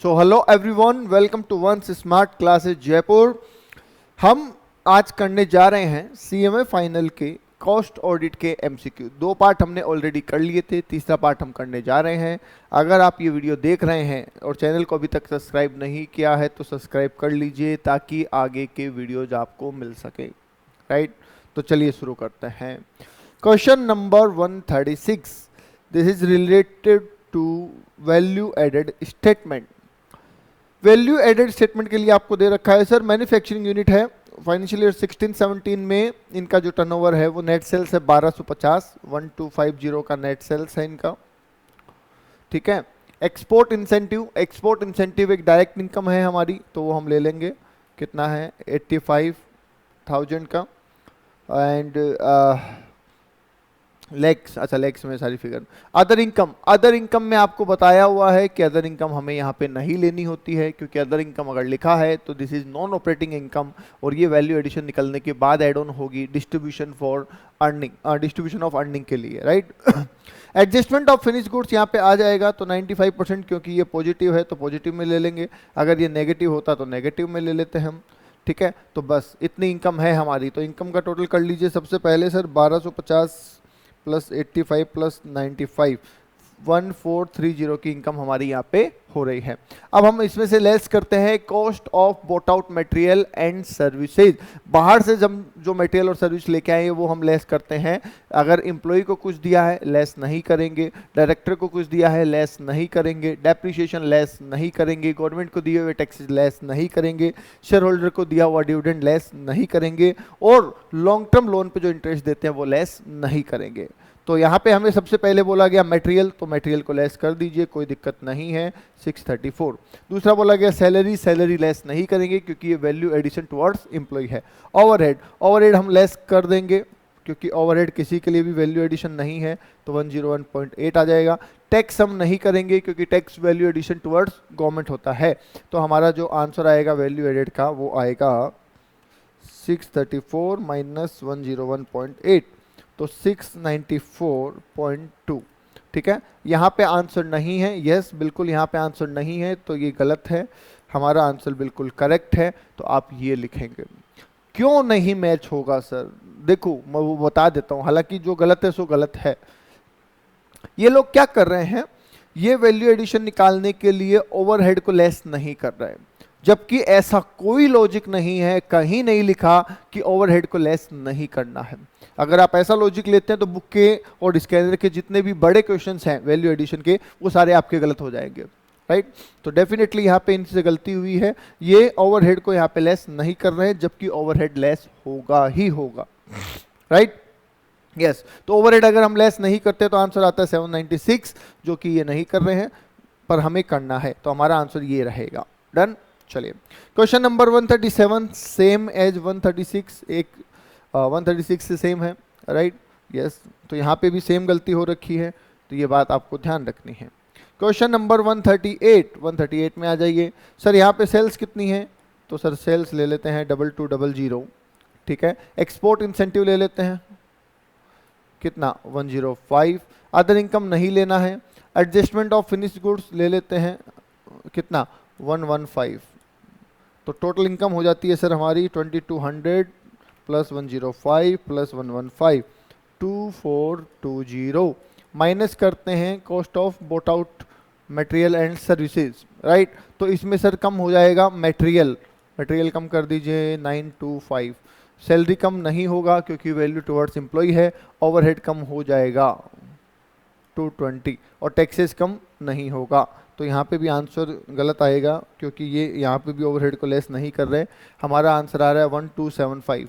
So hello everyone, welcome to Vance smart classes Jaipur. हम आज करने जा रहे हैं सीएमए फाइनल के कॉस्ट ऑडिट के एमसीक्यू। 2 पार्ट हमने ऑलरेडी कर लिए थे, तीसरा पार्ट हम करने जा रहे हैं। अगर आप ये वीडियो देख रहे हैं और चैनल को अभी तक सब्सक्राइब नहीं किया है तो सब्सक्राइब कर लीजिए ताकि आगे के वीडियोज आपको मिल सके। राइट, तो चलिए शुरू करते हैं। Question number 136, this is related to value added statement. Value added statement के लिए आपको दे रखा है सर मैन्युफैक्चरिंग यूनिट है, फाइनेंशियल ईयर 16-17 में इनका जो टर्नओवर है वो नेट सेल्स है 1250, 1250 का नेट सेल्स है इनका। ठीक है। एक्सपोर्ट इंसेंटिव एक डायरेक्ट इनकम है हमारी, तो वो हम ले लेंगे। कितना है? 85,000 का। एंड लेक्स, अच्छा लेक्स में सारी फिगर। अदर इनकम में आपको बताया हुआ है कि अदर इनकम हमें यहाँ पे नहीं लेनी होती है, क्योंकि अदर इनकम अगर लिखा है तो this is non operating income और ये वैल्यू एडिशन निकलने के बाद एड ऑन होगी डिस्ट्रीब्यूशन ऑफ अर्निंग के लिए। Right. Adjustment of finish goods यहाँ पे आ जाएगा तो 95%, क्योंकि ये पॉजिटिव है तो पॉजिटिव में ले लेंगे, अगर ये नेगेटिव होता तो नेगेटिव में ले लेते हैं हम। ठीक है, तो बस इतनी इनकम है हमारी। तो इनकम का टोटल कर लीजिए सबसे पहले सर, 1250 प्लस 85 प्लस 95, 1430 की इनकम हमारी यहाँ पे हो रही है। अब हम इसमें से लेस करते हैं cost of boat out material and services. बाहर से जब जो मटेरियल और सर्विस लेके आए वो हम लेस करते हैं। अगर एम्प्लॉय को कुछ दिया है लेस नहीं करेंगे, डायरेक्टर को कुछ दिया है लेस नहीं करेंगे, डेप्रिसिएशन लेस नहीं करेंगे, गवर्नमेंट को दिए हुए टैक्सेस लेस नहीं करेंगे, शेयर होल्डर को दिया हुआ डिविडेंड लेस नहीं करेंगे, और लॉन्ग टर्म लोन पे जो इंटरेस्ट देते हैं वो लेस नहीं करेंगे। तो यहाँ पे हमें सबसे पहले बोला गया मटेरियल, तो मटेरियल को लेस कर दीजिए, कोई दिक्कत नहीं है, 634। दूसरा बोला गया सैलरी लेस नहीं करेंगे क्योंकि ये वैल्यू एडिशन टुवर्ड्स एम्प्लॉय है। ओवरहेड हम लेस कर देंगे क्योंकि ओवरहेड किसी के लिए भी वैल्यू एडिशन नहीं है, तो 101.8 आ जाएगा। टैक्स हम नहीं करेंगे क्योंकि tax value addition towards government होता है। तो हमारा जो आंसर आएगा वैल्यू एडेड का वो आएगा 634 माइनस 101.8, तो 694.2। ठीक है, यहाँ पे आंसर नहीं है। यस, बिल्कुल यहाँ पे आंसर नहीं है, तो ये गलत है। हमारा आंसर बिल्कुल करेक्ट है, तो आप ये लिखेंगे। क्यों नहीं मैच होगा सर? देखो मैं वो बता देता हूँ, हालांकि जो गलत है सो गलत है। ये लोग क्या कर रहे हैं, ये वैल्यू एडिशन निकालने के लिए ओवरहेड को लेस नहीं कर रहे हैं, जबकि ऐसा कोई लॉजिक नहीं है, कहीं नहीं लिखा कि ओवरहेड को लेस नहीं करना है। अगर आप ऐसा लॉजिक लेते हैं तो बुक के और स्कैनर के जितने भी बड़े क्वेश्चंस हैं वैल्यू एडिशन के, वो सारे आपके गलत हो जाएंगे। राइट, तो डेफिनेटली यहाँ पे इनसे गलती हुई है। ये ओवरहेड को यहाँ पे लेस नहीं कर रहे हैं, जबकि ओवरहेड लेस होगा ही होगा। Right, yes. तो ओवरहेड अगर हम लेस नहीं करते तो आंसर आता है 796, जो कि ये नहीं कर रहे हैं पर हमें करना है, तो हमारा आंसर ये रहेगा। डन। चलिए क्वेश्चन नंबर 137, सेम एज 136, एक 136 से सेम है। Right, yes. तो यहाँ पे भी सेम गलती हो रखी है, तो ये बात आपको ध्यान रखनी है। क्वेश्चन नंबर 138 में आ जाइए। सर यहाँ पे सेल्स कितनी है? तो सर सेल्स ले लेते हैं 2200। ठीक है, एक्सपोर्ट इंसेंटिव ले लेते हैं, कितना? 105। अदर इनकम नहीं लेना है। एडजस्टमेंट ऑफ फिनिश्ड गुड्स ले लेते हैं, कितना? 115। तो टोटल इनकम हो जाती है सर हमारी 2200 प्लस 105 प्लस 115, 2420। माइनस करते हैं cost of boat out material and services. Right, तो इसमें सर कम हो जाएगा मटेरियल कम कर दीजिए 925। सैलरी कम नहीं होगा क्योंकि वैल्यू टुवर्ड्स एम्प्लॉय है। ओवरहेड कम हो जाएगा 220, और टैक्सेस कम नहीं होगा। तो यहाँ पे भी आंसर गलत आएगा क्योंकि ये यहाँ पे भी ओवरहेड को लेस नहीं कर रहे। हमारा आंसर आ रहा है 1275।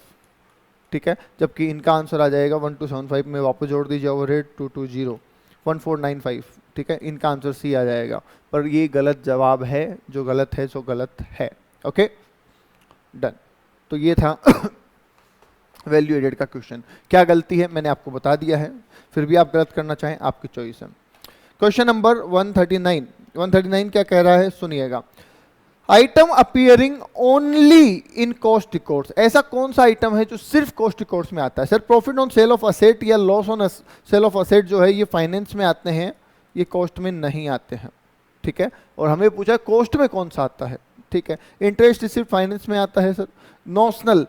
ठीक है, जबकि इनका आंसर आ जाएगा 1275 में वापस जोड़ दीजिए ओवरहेड 220, 1495। ठीक है, इनका आंसर सी आ जाएगा, पर ये गलत जवाब है। जो गलत है सो गलत है। Okay, done. तो ये था वैल्यू एडेड का क्वेश्चन। क्या गलती है मैंने आपको बता दिया है, फिर भी आप गलत करना चाहें आपकी चॉइस है। क्वेश्चन नंबर 139 क्या कह रहा है सुनिएगा। Item appearing only in cost records. ऐसा कौन सा आइटम है जो सिर्फ कॉस्ट रिकॉर्ड्स में आता है? Sir profit on sale of asset या loss on sale of asset जो है ये फाइनेंस में आते हैं, ये कॉस्ट में नहीं आते हैं। ठीक है, और हमें पूछा कॉस्ट में कौन सा आता है, ठीक है। इंटरेस्ट सिर्फ फाइनेंस में आता है सर। नॉशनल,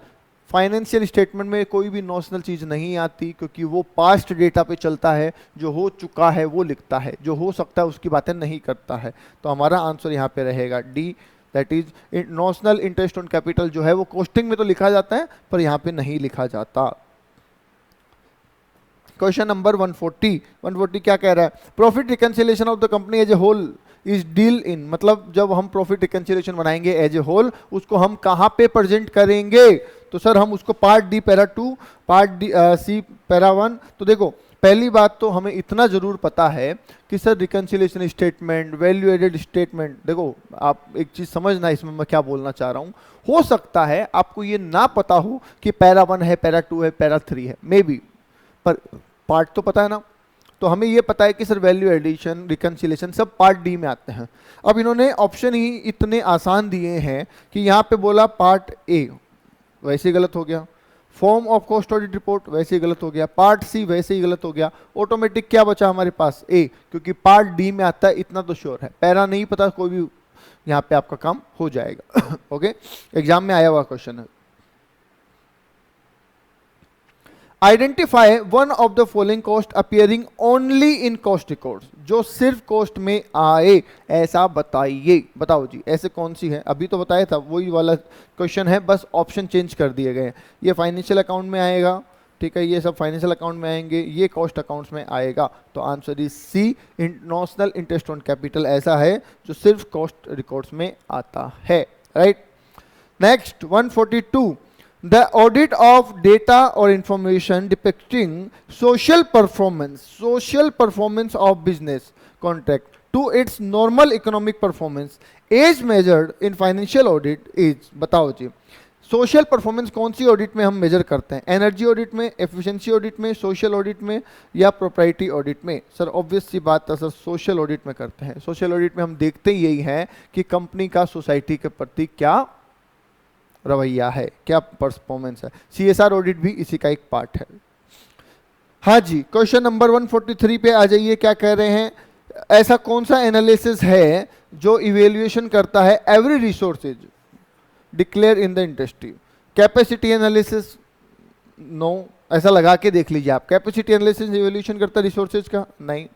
फाइनेंशियल स्टेटमेंट में कोई भी नॉशनल चीज़ नहीं आती, क्योंकि वो पास्ट डेटा पे चलता है, जो हो चुका है वो लिखता है, जो हो सकता है उसकी बातें नहीं करता है। तो हमारा आंसर यहाँ पे रहेगा D, that is notional interest on capital जो है वो कॉस्टिंग में तो लिखा जाता है पर यहाँ पे नहीं लिखा जाता। क्वेश्चन नंबर 140 क्या कह रहा है, profit reconciliation of the company as a whole is deal in, मतलब जब हम प्रॉफिट रिकंसिलिएशन बनाएंगे एज ए होल, उसको हम कहाँ पे प्रेजेंट करेंगे, तो सर हम उसको part D para 2, part D C para 1। तो देखो पहली बात तो हमें इतना जरूर पता है कि sir reconciliation statement, value added statement, देखो आप एक चीज समझना इसमें मैं क्या बोलना चाह रहा हूं, हो सकता है आपको ये ना पता हो कि पैरा 1 है, पैरा 2 है, पैरा 3 है, मे बी, पर पार्ट तो पता है ना। तो हमें ये पता है कि सर वैल्यू एडिशन, रिकंसिलिएशन सब पार्ट डी में आते हैं। अब इन्होंने ऑप्शन ही इतने आसान दिए हैं कि यहाँ पे बोला पार्ट ए, वैसे ही गलत हो गया, form of cost audit report वैसे ही गलत हो गया, पार्ट सी वैसे ही गलत हो गया, ऑटोमेटिक क्या बचा हमारे पास ए, क्योंकि पार्ट डी में आता है इतना तो श्योर है, पैरा नहीं पता कोई भी यहाँ पे आपका काम हो जाएगा। ओके, एग्जाम में आया हुआ क्वेश्चन है। Identify one of the following cost appearing only in cost records, जो सिर्फ कॉस्ट में आए ऐसा बताइए। बताओ जी ऐसे कौन सी है, अभी तो बताया था वही वाला क्वेश्चन है, बस ऑप्शन चेंज कर दिए गए हैं। ये फाइनेंशियल अकाउंट में आएगा, ठीक है, ये सब फाइनेंशियल अकाउंट में आएंगे, ये कॉस्ट अकाउंट्स में आएगा। तो answer is C, notional interest on capital ऐसा है जो सिर्फ कॉस्ट रिकॉर्ड्स में आता है, right. Next 142, the audit of data or information depicting social performance of business contract to its normal economic performance as measured in financial audit is, बताओ जी social performance कौन सी ऑडिट में हम मेजर करते हैं, एनर्जी ऑडिट में, efficiency audit में, social audit में या प्रोप्राइटी ऑडिट में। सर ऑब्वियस सी बात है सर, सोशल ऑडिट में करते हैं। सोशल ऑडिट में हम देखते ही यही है कि कंपनी का सोसाइटी के प्रति क्या रवैया है, क्या परफॉर्मेंस है। सीएसआर ऑडिट भी इसी का एक पार्ट है। हाँ जी, क्वेश्चन नंबर 143 पे आ जाइए, क्या कह रहे हैं, ऐसा कौन सा एनालिसिस है जो इवेल्युएशन करता है every resources declare in the industry. Capacity analysis, no, ऐसा लगा के देख लीजिए आप, कैपेसिटी एनालिसिस इवेल्युएशन करता है रिसोर्सेज का, नहीं।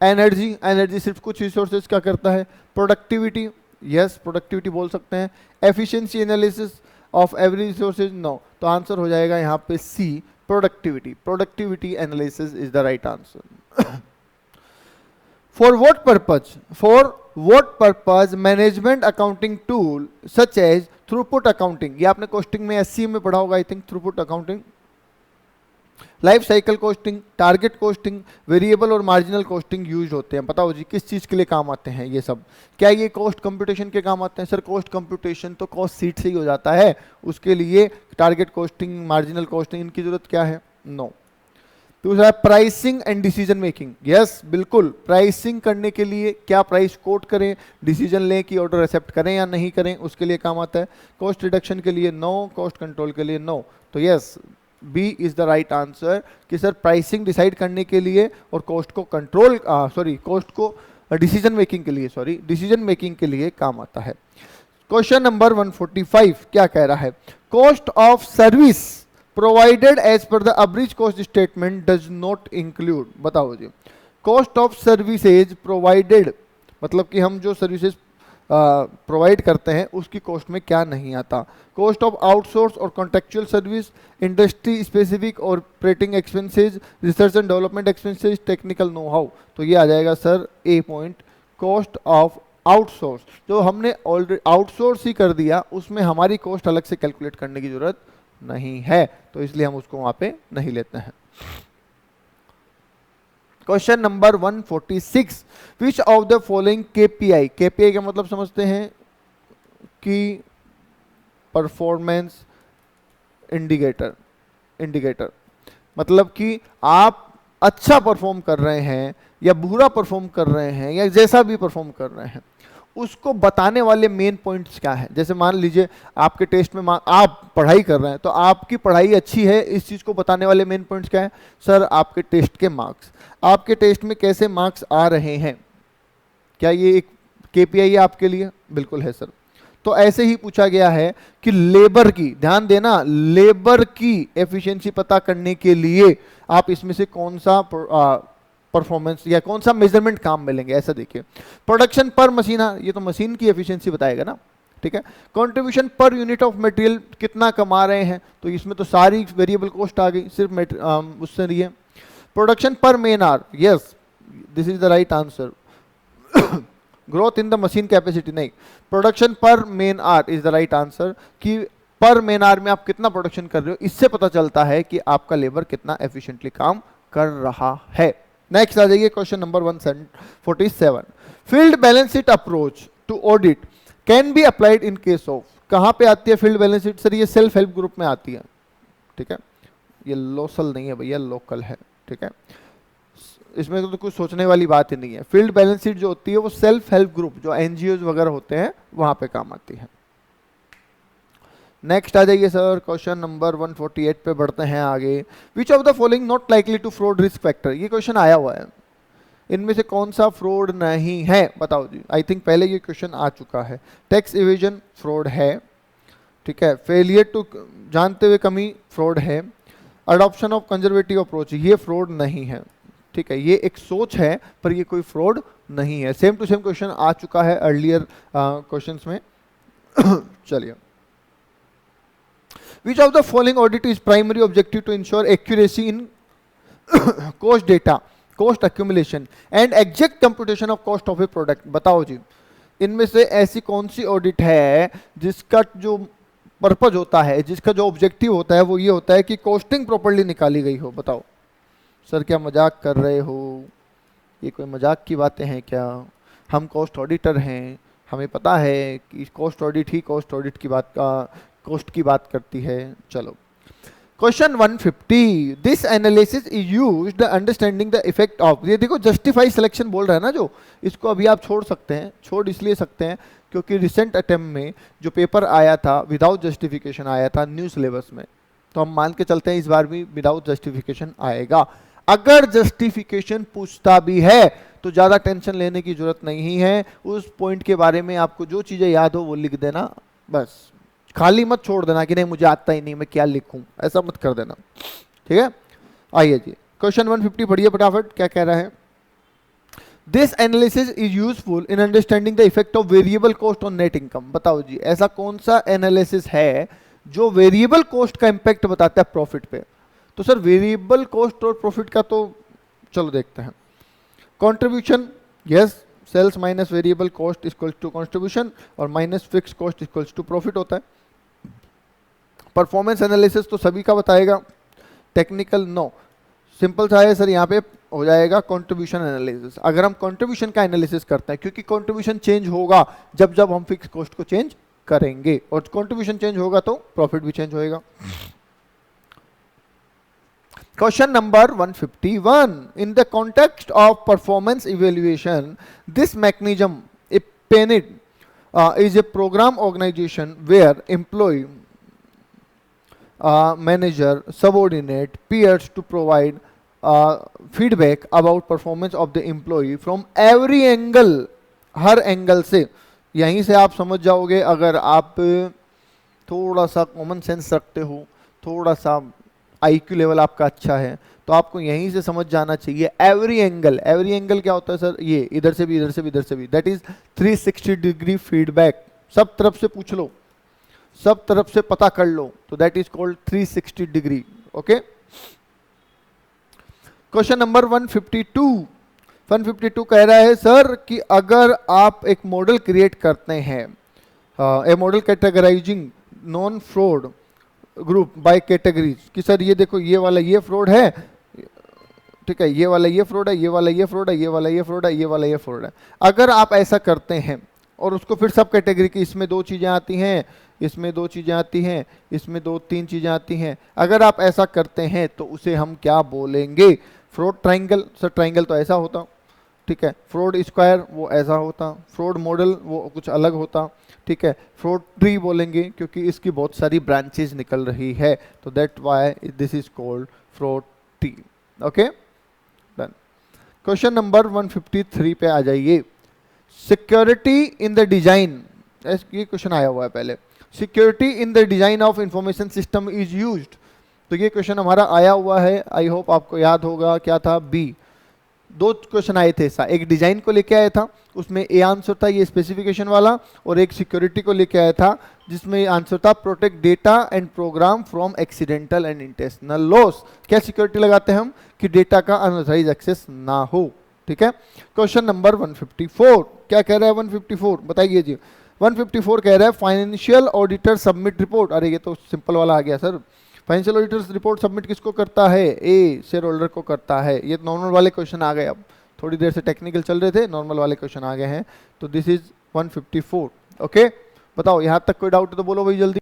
एनर्जी सिर्फ कुछ रिसोर्सेज का करता है। प्रोडक्टिविटी, यस प्रोडक्टिविटी बोल सकते हैं। Efficiency analysis of every resources, no. तो आंसर हो जाएगा यहाँ पे C, productivity analysis is the right answer. For what purpose management accounting tool such as throughput accounting, ये आपने कॉस्टिंग में एससी में पढ़ा होगा I think, throughput accounting, life cycle costing, target costing, variable और मार्जिनल कॉस्टिंग यूज होते हैं। बताओ जी किस चीज़ के लिए काम आते हैं ये सब, क्या ये कॉस्ट कंप्यूटेशन के काम आते हैं? सर कॉस्ट कंप्यूटेशन तो कॉस्ट सीट से ही हो जाता है, उसके लिए टारगेट कॉस्टिंग, मार्जिनल कॉस्टिंग इनकी जरूरत क्या है? नो। दूसरा pricing and decision making, yes बिल्कुल, प्राइसिंग करने के लिए क्या प्राइस कोट करें, डिसीजन लें कि ऑर्डर एक्सेप्ट करें या नहीं करें, उसके लिए काम आता है। कॉस्ट रिडक्शन के लिए नो, कॉस्ट कंट्रोल के लिए नो। तो yes B is the right answer कि सर प्राइसिंग डिसाइड करने के लिए और कॉस्ट को कंट्रोल कॉस्ट को डिसीजन मेकिंग के लिए काम आता है। क्वेश्चन नंबर 145 क्या कह रहा है, cost of service provided as per the average cost statement does not include. बताओ जी कॉस्ट ऑफ सर्विसेज प्रोवाइडेड मतलब कि हम जो सर्विसेज प्रोवाइड करते हैं उसकी कॉस्ट में क्या नहीं आता। कॉस्ट ऑफ आउटसोर्स और कॉन्ट्रेक्चुअल सर्विस, इंडस्ट्री स्पेसिफिक और operating expenses, research and development expenses, technical know how. तो ये आ जाएगा sir A point, cost of outsource. जो हमने ऑलरेडी आउटसोर्स ही कर दिया उसमें हमारी कॉस्ट अलग से कैलकुलेट करने की जरूरत नहीं है, तो इसलिए हम उसको वहां पे नहीं लेते हैं। Question number 146, which of the following KPI, KPI का मतलब समझते हैं कि परफॉर्मेंस इंडिकेटर मतलब कि आप अच्छा परफॉर्म कर रहे हैं या बुरा परफॉर्म कर रहे हैं या जैसा भी परफॉर्म कर रहे हैं उसको बताने वाले मेन पॉइंट्स क्या है। जैसे मान लीजिए आपके टेस्ट में आप पढ़ाई कर रहे हैं तो आपकी पढ़ाई अच्छी है, इस चीज़ को बताने वाले मेन पॉइंट्स क्या है? सर आपके टेस्ट के मार्क्स, आपके टेस्ट में कैसे मार्क्स आ रहे हैं, क्या ये एक केपीआई आपके लिए बिल्कुल है सर। तो ऐसे ही पूछा गया है कि लेबर की, ध्यान देना, लेबर की एफिशिएंसी पता करने के लिए आप इसमें से कौन सा परफॉर्मेंस या कौन सा मेजरमेंट काम मिलेंगे, ऐसा देखिए। प्रोडक्शन पर मशीन, ये तो मशीन की एफिशिएंसी बताएगा ना, ठीक है। Contribution per unit of material, कितना कमा रहे हैं, तो इसमें तो सारी वेरिएबल कॉस्ट आ गई, सिर्फ उससे नहीं है। Production per man hour, yes this is the right answer. Growth in the machine capacity नहीं, production per man hour is the right answer, कि पर मेन आर में आप कितना प्रोडक्शन कर रहे हो, इससे पता चलता है कि आपका लेबर कितना एफिशिएंटली काम कर रहा है। नेक्स्ट आ जाइए question number 147। Field balance sheet approach to audit can be applied in case of, कहां पे आती है फील्ड बैलेंस शीट सर? ये सेल्फ हेल्प ग्रुप में आती है, ठीक है। ये लोसल नहीं है भैया, लोकल है, ठीक है। इसमें तो कुछ सोचने वाली बात ही नहीं है। फील्ड बैलेंस शीट जो होती है वो सेल्फ हेल्प ग्रुप, जो एनजीओ वगैरह होते हैं, वहां पे काम आती है। नेक्स्ट आ जाइए सर, क्वेश्चन नंबर 148 पे बढ़ते हैं आगे। Which of the following not likely to fraud risk factor, ये क्वेश्चन आया हुआ है, इनमें से कौन सा फ्रॉड नहीं है, बताओ जी। आई थिंक पहले ये क्वेश्चन आ चुका है। टैक्स इवेजन फ्रॉड है, ठीक है। फेलियर टू, जानते हुए कमी, फ्रॉड है। अडॉप्शन ऑफ कंजर्वेटिव अप्रोच, ये फ्रॉड नहीं है, ठीक है। ये एक सोच है पर ये कोई फ्रॉड नहीं है। सेम टू सेम क्वेश्चन आ चुका है अर्लियर क्वेश्चंस में। चलिए, which of the following audit is primary objective to ensure accuracy in cost data, cost accumulation and exact computation of cost of a product, बताओ जी। इनमें से ऐसी कौन सी ऑडिट है जिसका जो पर्पज होता है, जिसका जो ऑब्जेक्टिव होता है वो ये होता है कि कॉस्टिंग प्रॉपर्ली निकाली गई हो, बताओ। सर क्या मजाक कर रहे हो, ये कोई मजाक की बातें हैं क्या? हम कॉस्ट ऑडिटर हैं, हमें पता है कि कॉस्ट ऑडिट ही कॉस्ट ऑडिट की बात का, कॉस्ट की बात करती है। चलो, question 150, this analysis is used understanding the effect of, ये देखो जस्टिफाई सिलेक्शन बोल रहा है ना जो, इसको अभी आप छोड़ सकते हैं। छोड़ इसलिए सकते हैं क्योंकि रिसेंट अटेम्प्ट में जो पेपर आया था विदाउट जस्टिफिकेशन आया था न्यू सिलेबस में, तो हम मान के चलते हैं इस बार भी विदाउट जस्टिफिकेशन आएगा। अगर जस्टिफिकेशन पूछता भी है तो ज्यादा टेंशन लेने की जरूरत नहीं है। उस पॉइंट के बारे में आपको जो चीजें याद हो वो लिख देना, बस। खाली मत छोड़ देना कि नहीं मुझे आता ही नहीं, मैं क्या लिखूं, ऐसा मत कर देना, ठीक है। आइए जी, क्वेश्चन 150 पढ़िए फटाफट, क्या कह रहा है। This analysis is useful in understanding the effect of variable cost on net income, बताओ जी ऐसा कौन सा एनालिसिस है जो वेरिएबल कॉस्ट का इंपैक्ट बताता है प्रॉफिट पे। तो सर वेरिएबल कॉस्ट और प्रॉफिट का तो चलो देखते हैं। Contribution, yes, sales minus variable cost equals to contribution और minus fix cost equals to profit होता है। परफॉर्मेंस एनालिसिस तो सभी का बताएगा, टेक्निकल नो, सिंपल सा है सर, यहाँ पे हो जाएगा कंट्रीब्यूशन एनालिसिस। अगर हम कंट्रीब्यूशन का एनालिसिस करते हैं, क्योंकि कंट्रीब्यूशन चेंज होगा जब जब हम फिक्स कॉस्ट को चेंज करेंगे, और कंट्रीब्यूशन चेंज होगा तो प्रॉफिट भी चेंज होएगा। Question number 151. In the context of performance evaluation, this mechanism, a PNID, is a program organization where employee, manager, subordinate, peers to provide feedback about performance of the employee from every angle, her angle से। यहीं से आप समझ जाओगे, अगर आप थोड़ा सा कॉमन सेंस रखते हो, थोड़ा सा आईक्यू लेवल आपका अच्छा है, तो आपको यहीं से समझ जाना चाहिए एवरी एंगल। एवरी एंगल क्या होता है सर? ये इधर से भी, इधर से भी, इधर से भी, दैट इज 360 डिग्री फीडबैक। सब तरफ से पूछ लो, सब तरफ से पता कर लो, तो that is called 360 degree. Okay, question number 152 कह रहा है सर कि अगर आप एक मॉडल क्रिएट करते हैं, a model categorizing non fraud group by categories, कि सर ये देखो ये वाला ये फ्रॉड है, ठीक है, ये वाला ये फ्रॉड है, ये वाला ये फ्रॉड है, ये वाला ये फ्रॉड है, ये वाला ये फ्रॉड है। अगर आप ऐसा करते हैं और उसको फिर सब कैटेगरी की, इसमें 2 चीज़ें आती हैं, इसमें 2 चीज़ें आती हैं, इसमें 2-3 चीज़ें आती हैं, अगर आप ऐसा करते हैं तो उसे हम क्या बोलेंगे? Fraud triangle. सर ट्राइंगल तो ऐसा होता, ठीक है, फ्रॉड स्क्वायर वो ऐसा होता, फ्रॉड मॉडल वो कुछ अलग होता, ठीक है, फ्रॉड ट्री बोलेंगे क्योंकि इसकी बहुत सारी ब्रांचेज निकल रही है, तो that why this is called fraud tree. Okay, done. Question number 153 पे आ जाइए। सिक्योरिटी इन द डिजाइन, ये क्वेश्चन आया हुआ है पहले, security in the design of information system is used, तो ये क्वेश्चन हमारा आया हुआ है, आई होप आपको याद होगा, क्या था, बी। दो क्वेश्चन आए थे ऐसा, एक डिजाइन को लेके आया था, उसमें ए आंसर था ये स्पेसिफिकेशन वाला, और एक सिक्योरिटी को लेके आया था जिसमें आंसर था protect data and program from accidental and intentional loss. क्या सिक्योरिटी लगाते हैं हम, कि डेटा का अनऑथराइज एक्सेस ना हो। ठीक है, क्वेश्चन नंबर 154 क्या कह रहा है, 154 बताइए जी। 154 कह रहा है फाइनेंशियल ऑडिटर सबमिट रिपोर्ट, अरे ये तो सिंपल वाला आ गया sir, financial auditors report submit किसको करता है, ए शेयर होल्डर को करता है। ये नॉर्मल वाले क्वेश्चन आ गए, अब थोड़ी देर से टेक्निकल चल रहे थे, नॉर्मल वाले क्वेश्चन आ गए हैं, तो दिस इज 154। ओके, बताओ यहां तक कोई डाउट है तो बोलो भाई जल्दी।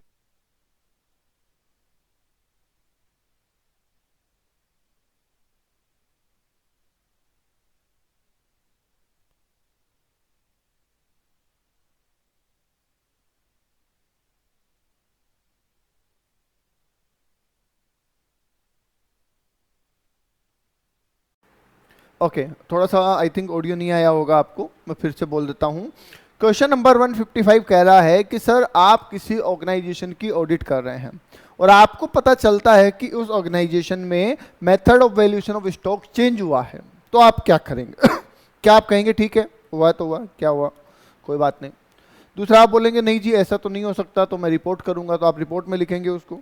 ओके, थोड़ा सा आई थिंक ऑडियो नहीं आया होगा आपको, मैं फिर से बोल देता हूं। क्वेश्चन नंबर 155 कह रहा है कि सर आप किसी ऑर्गेनाइजेशन की ऑडिट कर रहे हैं और आपको पता चलता है कि उस ऑर्गेनाइजेशन में method of valuation of stock change हुआ है, तो आप क्या करेंगे? क्या आप कहेंगे ठीक है हुआ तो हुआ, क्या हुआ कोई बात नहीं। दूसरा आप बोलेंगे नहीं जी ऐसा तो नहीं हो सकता, तो मैं रिपोर्ट करूंगा, तो आप रिपोर्ट में लिखेंगे उसको।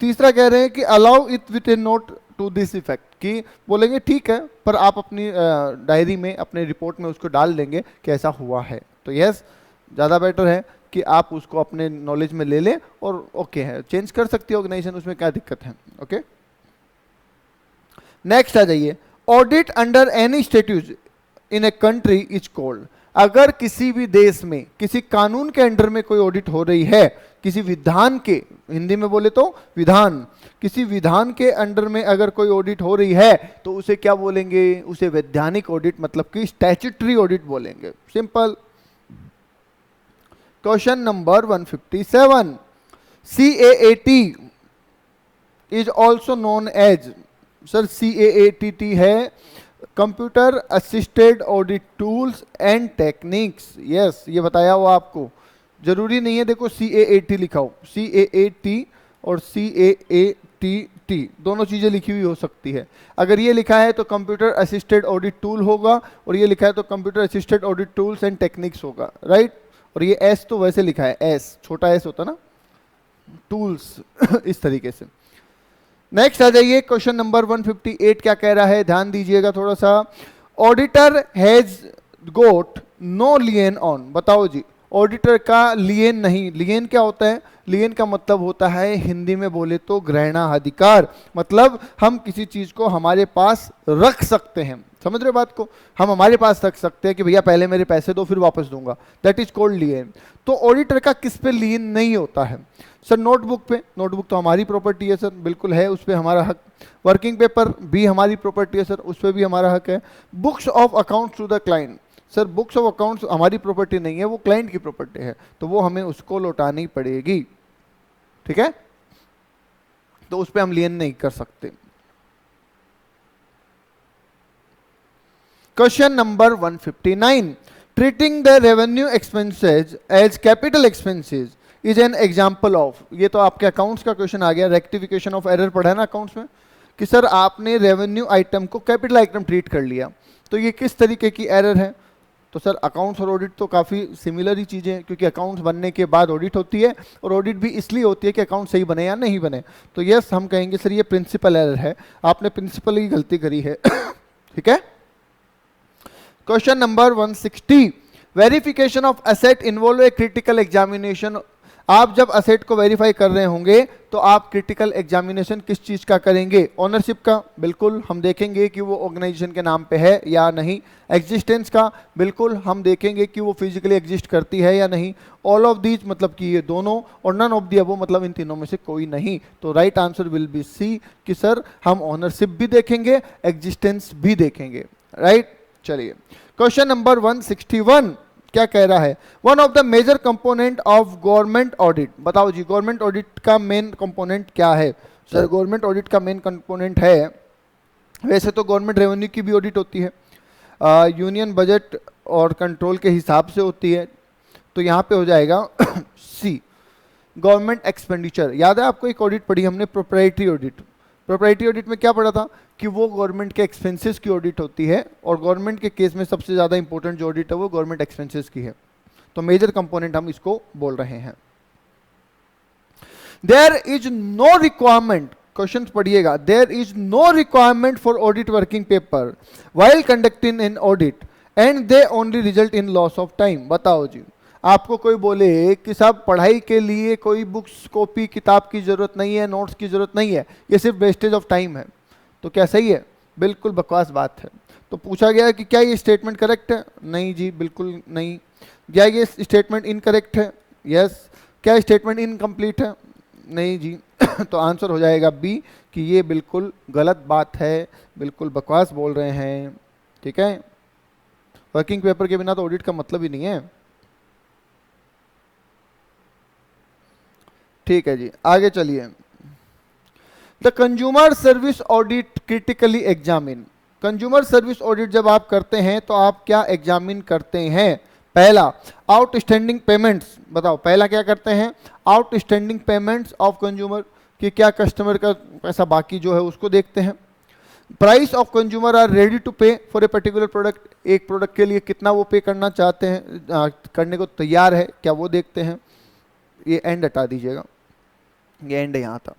तीसरा कह रहे हैं कि allow it with a note to this effect, कि बोलेंगे ठीक है पर आप अपनी डायरी में, अपने रिपोर्ट में उसको डाल देंगे कि ऐसा हुआ है, तो यस ज़्यादा बेटर है कि आप उसको अपने नॉलेज में ले लें, और ओके है, चेंज कर सकती है ऑर्गेनाइजेशन, उसमें क्या दिक्कत है। ओके, नेक्स्ट आ जाइए, audit under any statute in a country is called, अगर किसी भी देश में किसी कानून के अंडर में कोई ऑडिट हो रही है, किसी विधान के, हिंदी में बोले तो विधान, किसी विधान के अंडर में अगर कोई ऑडिट हो रही है तो उसे क्या बोलेंगे, उसे वैधानिक ऑडिट मतलब कि स्टैट्यूटरी ऑडिट बोलेंगे, simple. Question number 157, CAAT is also known as, sir CAAT है computer assisted audit tools and techniques, yes ये बताया हुआ आपको, जरूरी नहीं है देखो CAAT लिखा हो, CAAT और CAATT दोनों चीजें लिखी हुई हो सकती है। अगर ये लिखा है तो कंप्यूटर असिस्टेड ऑडिट टूल होगा, और ये लिखा है तो computer assisted audit tools and techniques होगा, राइट। और ये एस तो वैसे लिखा है, एस छोटा एस होता ना, टूल्स इस तरीके से। नेक्स्ट आ जाइए, क्वेश्चन नंबर 158 क्या कह रहा है, ध्यान दीजिएगा थोड़ा सा। Auditor has got no lien on, बताओ जी ऑडिटर का लियन नहीं, लियन क्या होता है, लियन का मतलब होता है हिंदी में बोले तो ग्रहणाधिकार, मतलब हम किसी चीज को हमारे पास रख सकते हैं, समझ रहे हो बात को, हम हमारे पास रख सकते हैं कि भैया पहले मेरे पैसे दो फिर वापस दूंगा, दैट इज कॉल्ड लियन। तो ऑडिटर का किस पे लियन नहीं होता है, सर नोटबुक पे, नोटबुक तो हमारी प्रॉपर्टी है सर, बिल्कुल है, उस पर हमारा हक। वर्किंग पेपर भी हमारी प्रॉपर्टी है सर, उस पर भी हमारा हक है। Books of accounts to the client, sir books of accounts हमारी प्रॉपर्टी नहीं है, वो क्लाइंट की प्रॉपर्टी है, तो वो हमें उसको लौटानी पड़ेगी, ठीक है, तो उस पर हम लियन नहीं कर सकते। Question number 159, treating the revenue expenses as capital expenses is an example of, ये तो आपके अकाउंट्स का क्वेश्चन आ गया, रेक्टिफिकेशन ऑफ एरर पढ़ा है ना अकाउंट्स में, कि सर आपने रेवेन्यू आइटम को कैपिटल आइटम ट्रीट कर लिया, तो ये किस तरीके की एरर है। तो सर अकाउंट्स और ऑडिट तो काफ़ी सिमिलर ही चीज़ें हैं, क्योंकि अकाउंट्स बनने के बाद ऑडिट होती है, और ऑडिट भी इसलिए होती है कि अकाउंट सही बने या नहीं बने। तो यस हम कहेंगे सर ये प्रिंसिपल एरर है, आपने प्रिंसिपल ही गलती करी है ठीक है। Question number 160, verification of asset involve a critical examination, आप जब असेट को वेरीफाई कर रहे होंगे तो आप क्रिटिकल एग्जामिनेशन किस चीज का करेंगे, ओनरशिप का, बिल्कुल हम देखेंगे कि वो ऑर्गेनाइजेशन के नाम पे है या नहीं। एग्जिस्टेंस का, बिल्कुल हम देखेंगे कि वो फिजिकली एग्जिस्ट करती है या नहीं। ऑल ऑफ दीज मतलब कि ये दोनों, और नन ऑफ दी अबव मतलब इन तीनों में से कोई नहीं। तो right answer will be C, कि सर हम ओनरशिप भी देखेंगे, एग्जिस्टेंस भी देखेंगे, राइट। चलिए क्वेश्चन नंबर 161 क्या कह रहा है, one of the major component of government audit, बताओ जी गवर्नमेंट ऑडिट का मेन कंपोनेंट क्या है। सर गवर्नमेंट ऑडिट का मेन कंपोनेंट है, वैसे तो गवर्नमेंट रेवेन्यू की भी ऑडिट होती है, यूनियन बजट और कंट्रोल के हिसाब से होती है, तो यहाँ पे हो जाएगा सी, गवर्नमेंट एक्सपेंडिचर। याद है आपको एक ऑडिट पढ़ी हमने, प्रोप्राइटरी ऑडिट। प्रोप्राइटरी ऑडिट में क्या पढ़ा था कि वो गवर्नमेंट के एक्सपेंसेस की ऑडिट होती है, और गवर्नमेंट के केस में सबसे ज़्यादा इंपॉर्टेंट जो ऑडिट है वो गवर्नमेंट एक्सपेंसेस की है। तो मेजर कंपोनेंट हम इसको बोल रहे हैं। There is no requirement, question पढ़िएगा, there is no requirement for audit working paper while conducting an audit and they only result in loss of time. बताओ जी, आपको कोई बोले कि साहब पढ़ाई के लिए कोई बुक्स, कॉपी, किताब की जरूरत नहीं है, नोट्स की जरूरत नहीं है, ये सिर्फ वेस्टेज ऑफ टाइम है, तो क्या सही है? बिल्कुल बकवास बात है। तो पूछा गया कि क्या ये स्टेटमेंट करेक्ट है? नहीं जी, बिल्कुल नहीं। क्या ये स्टेटमेंट इनकरेक्ट है? यस। क्या स्टेटमेंट इनकम्प्लीट है? नहीं जी। तो आंसर हो जाएगा बी, कि ये बिल्कुल गलत बात है, बिल्कुल बकवास बोल रहे हैं। ठीक है, वर्किंग पेपर के बिना तो ऑडिट का मतलब ही नहीं है। ठीक है जी, आगे चलिए। The consumer service audit critically examine. Consumer service audit जब आप करते हैं तो आप क्या एग्जामिन करते हैं? पहला, आउटस्टैंडिंग पेमेंट्स। बताओ पहला क्या करते हैं? आउटस्टैंडिंग पेमेंट्स ऑफ कंज्यूमर, कि क्या कस्टमर का पैसा बाकी जो है उसको देखते हैं। Price of consumer are ready to pay for a particular product, एक प्रोडक्ट के लिए कितना वो पे करना चाहते हैं, करने को तैयार है, क्या वो देखते हैं। ये एंड हटा दीजिएगा, ये एंड यहाँ था।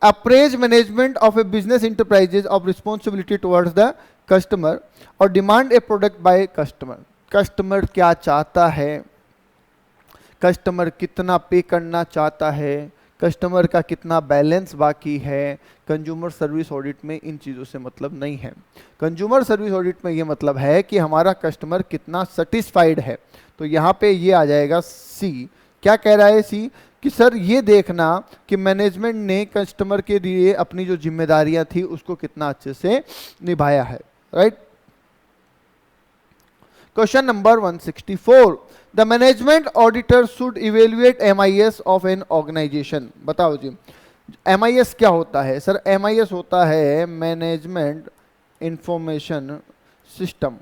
Appraise management of a business enterprises of responsibility towards the customer और demand a product by customer. Customer क्या चाहता है, कस्टमर कितना पे करना चाहता है, कस्टमर का कितना बैलेंस बाकी है। कंज्यूमर सर्विस ऑडिट में इन चीज़ों से मतलब नहीं है। कंज्यूमर सर्विस ऑडिट में ये मतलब है कि हमारा कस्टमर कितना सेटिस्फाइड है। तो यहाँ पे ये आ जाएगा सी। क्या कह रहा है सी? कि सर ये देखना कि मैनेजमेंट ने कस्टमर के लिए अपनी जो जिम्मेदारियां थी उसको कितना अच्छे से निभाया है। Right. Question number 164, the management auditor should evaluate MIS of an organisation. बताओ जी, MIS क्या होता है? सर MIS होता है मैनेजमेंट इंफॉर्मेशन सिस्टम।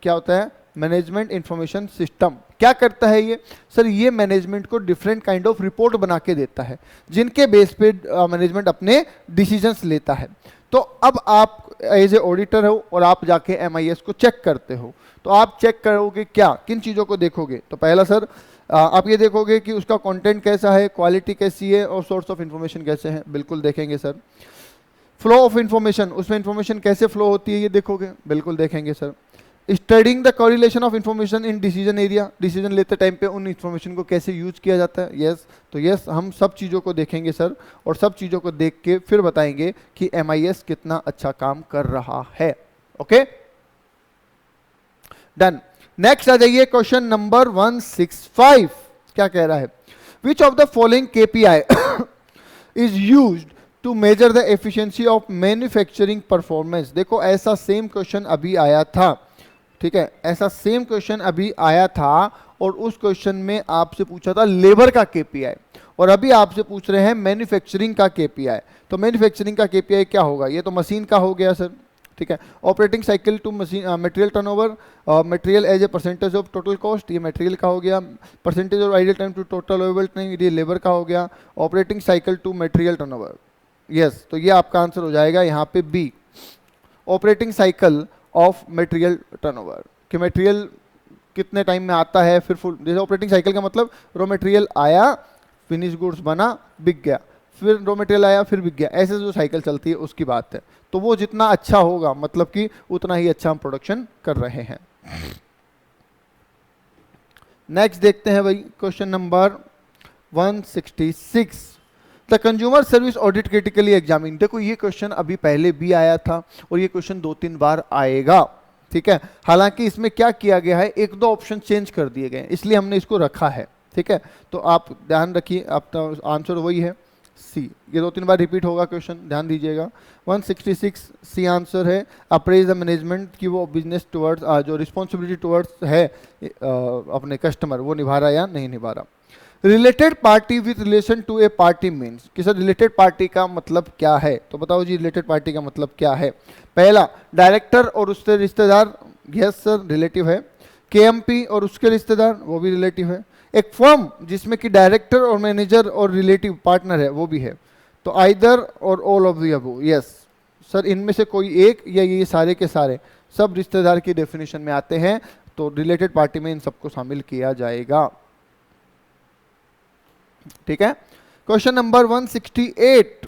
क्या होता है? Management information system. क्या करता है ये? सर ये मैनेजमेंट को डिफरेंट काइंड ऑफ रिपोर्ट बना के देता है, जिनके बेस पे मैनेजमेंट अपने डिसीजंस लेता है। तो अब आप एज ए ऑडिटर हो और आप जाके MIS को चेक करते हो, तो आप चेक करोगे क्या, किन चीज़ों को देखोगे? तो पहला सर आप ये देखोगे कि उसका कंटेंट कैसा है, क्वालिटी कैसी है और सोर्स ऑफ इंफॉर्मेशन कैसे हैं। बिल्कुल देखेंगे सर। फ्लो ऑफ इंफॉर्मेशन, उसमें इंफॉर्मेशन कैसे फ्लो होती है ये देखोगे। बिल्कुल देखेंगे sir. Studying the correlation of information in decision area, decision लेते टाइम पे उन इंफॉर्मेशन को कैसे यूज किया जाता है। यस, तो यस हम सब चीज़ों को देखेंगे सर, और सब चीज़ों को देख के फिर बताएंगे कि MIS कितना अच्छा काम कर रहा है। Okay, done. नेक्स्ट आ जाइए, क्वेश्चन नंबर 165। क्या कह रहा है? Which of the following KPI is used to measure the efficiency of manufacturing performance. देखो ऐसा सेम क्वेश्चन अभी आया था। ठीक है, ऐसा सेम क्वेश्चन अभी आया था और उस क्वेश्चन में आपसे पूछा था लेबर का KPI, और अभी आपसे पूछ रहे हैं मैन्युफैक्चरिंग का KPI। तो मैन्युफैक्चरिंग का KPI क्या होगा? ये तो मशीन का हो गया सर। ठीक है, operating cycle to machine material turnover, material as a percentage of total cost, ये मटेरियल का हो गया। Percentage of idle time to total available time, ये लेबर का हो गया। Operating cycle to material turnover. Yes, तो ये आपका आंसर हो जाएगा यहाँ पे B, operating cycle of material turnover, कि मटेरियल कितने टाइम में आता है फिर फुल। जैसे ऑपरेटिंग साइकिल का मतलब रॉ मटेरियल आया, फिनिश गुड्स बना, बिक गया, फिर रॉ मटेरियल आया, फिर बिक गया, ऐसे जो साइकिल चलती है उसकी बात है। तो वो जितना अच्छा होगा मतलब कि उतना ही अच्छा हम प्रोडक्शन कर रहे हैं। नेक्स्ट देखते हैं भाई, question number 166, the consumer service audit critically examine. देखो ये क्वेश्चन अभी पहले भी आया था और ये क्वेश्चन 2-3 बार आएगा। ठीक है, हालांकि इसमें क्या किया गया है, 1-2 ऑप्शन चेंज कर दिए गए, इसलिए हमने इसको रखा है। ठीक है, तो आप ध्यान रखिए, आपका आंसर वही है सी। ये 2-3 बार रिपीट होगा क्वेश्चन, ध्यान दीजिएगा। 166 सी आंसर है। अप्रेज द मैनेजमेंट की वो बिजनेस टुवर्ड्स जो रिस्पॉन्सिबिलिटी टुवर्ड्स है अपने कस्टमर, वो निभा रहा या नहीं निभा रहा। Related party with relation to a party means, कि सर रिलेटेड पार्टी का मतलब क्या है? तो बताओ जी रिलेटेड पार्टी का मतलब क्या है। पहला, डायरेक्टर और उससे रिश्तेदार, यस सर रिलेटिव है। केएमपी और उसके रिश्तेदार वो भी रिलेटिव है। एक फर्म जिसमें कि डायरेक्टर और मैनेजर और रिलेटिव पार्टनर है वो भी है। तो आइदर और all of the above, yes sir इनमें से कोई एक या ये सारे के सारे सब रिश्तेदार की डेफिनेशन में आते हैं, तो रिलेटेड पार्टी में इन सबको शामिल किया जाएगा। ठीक है। Question number 168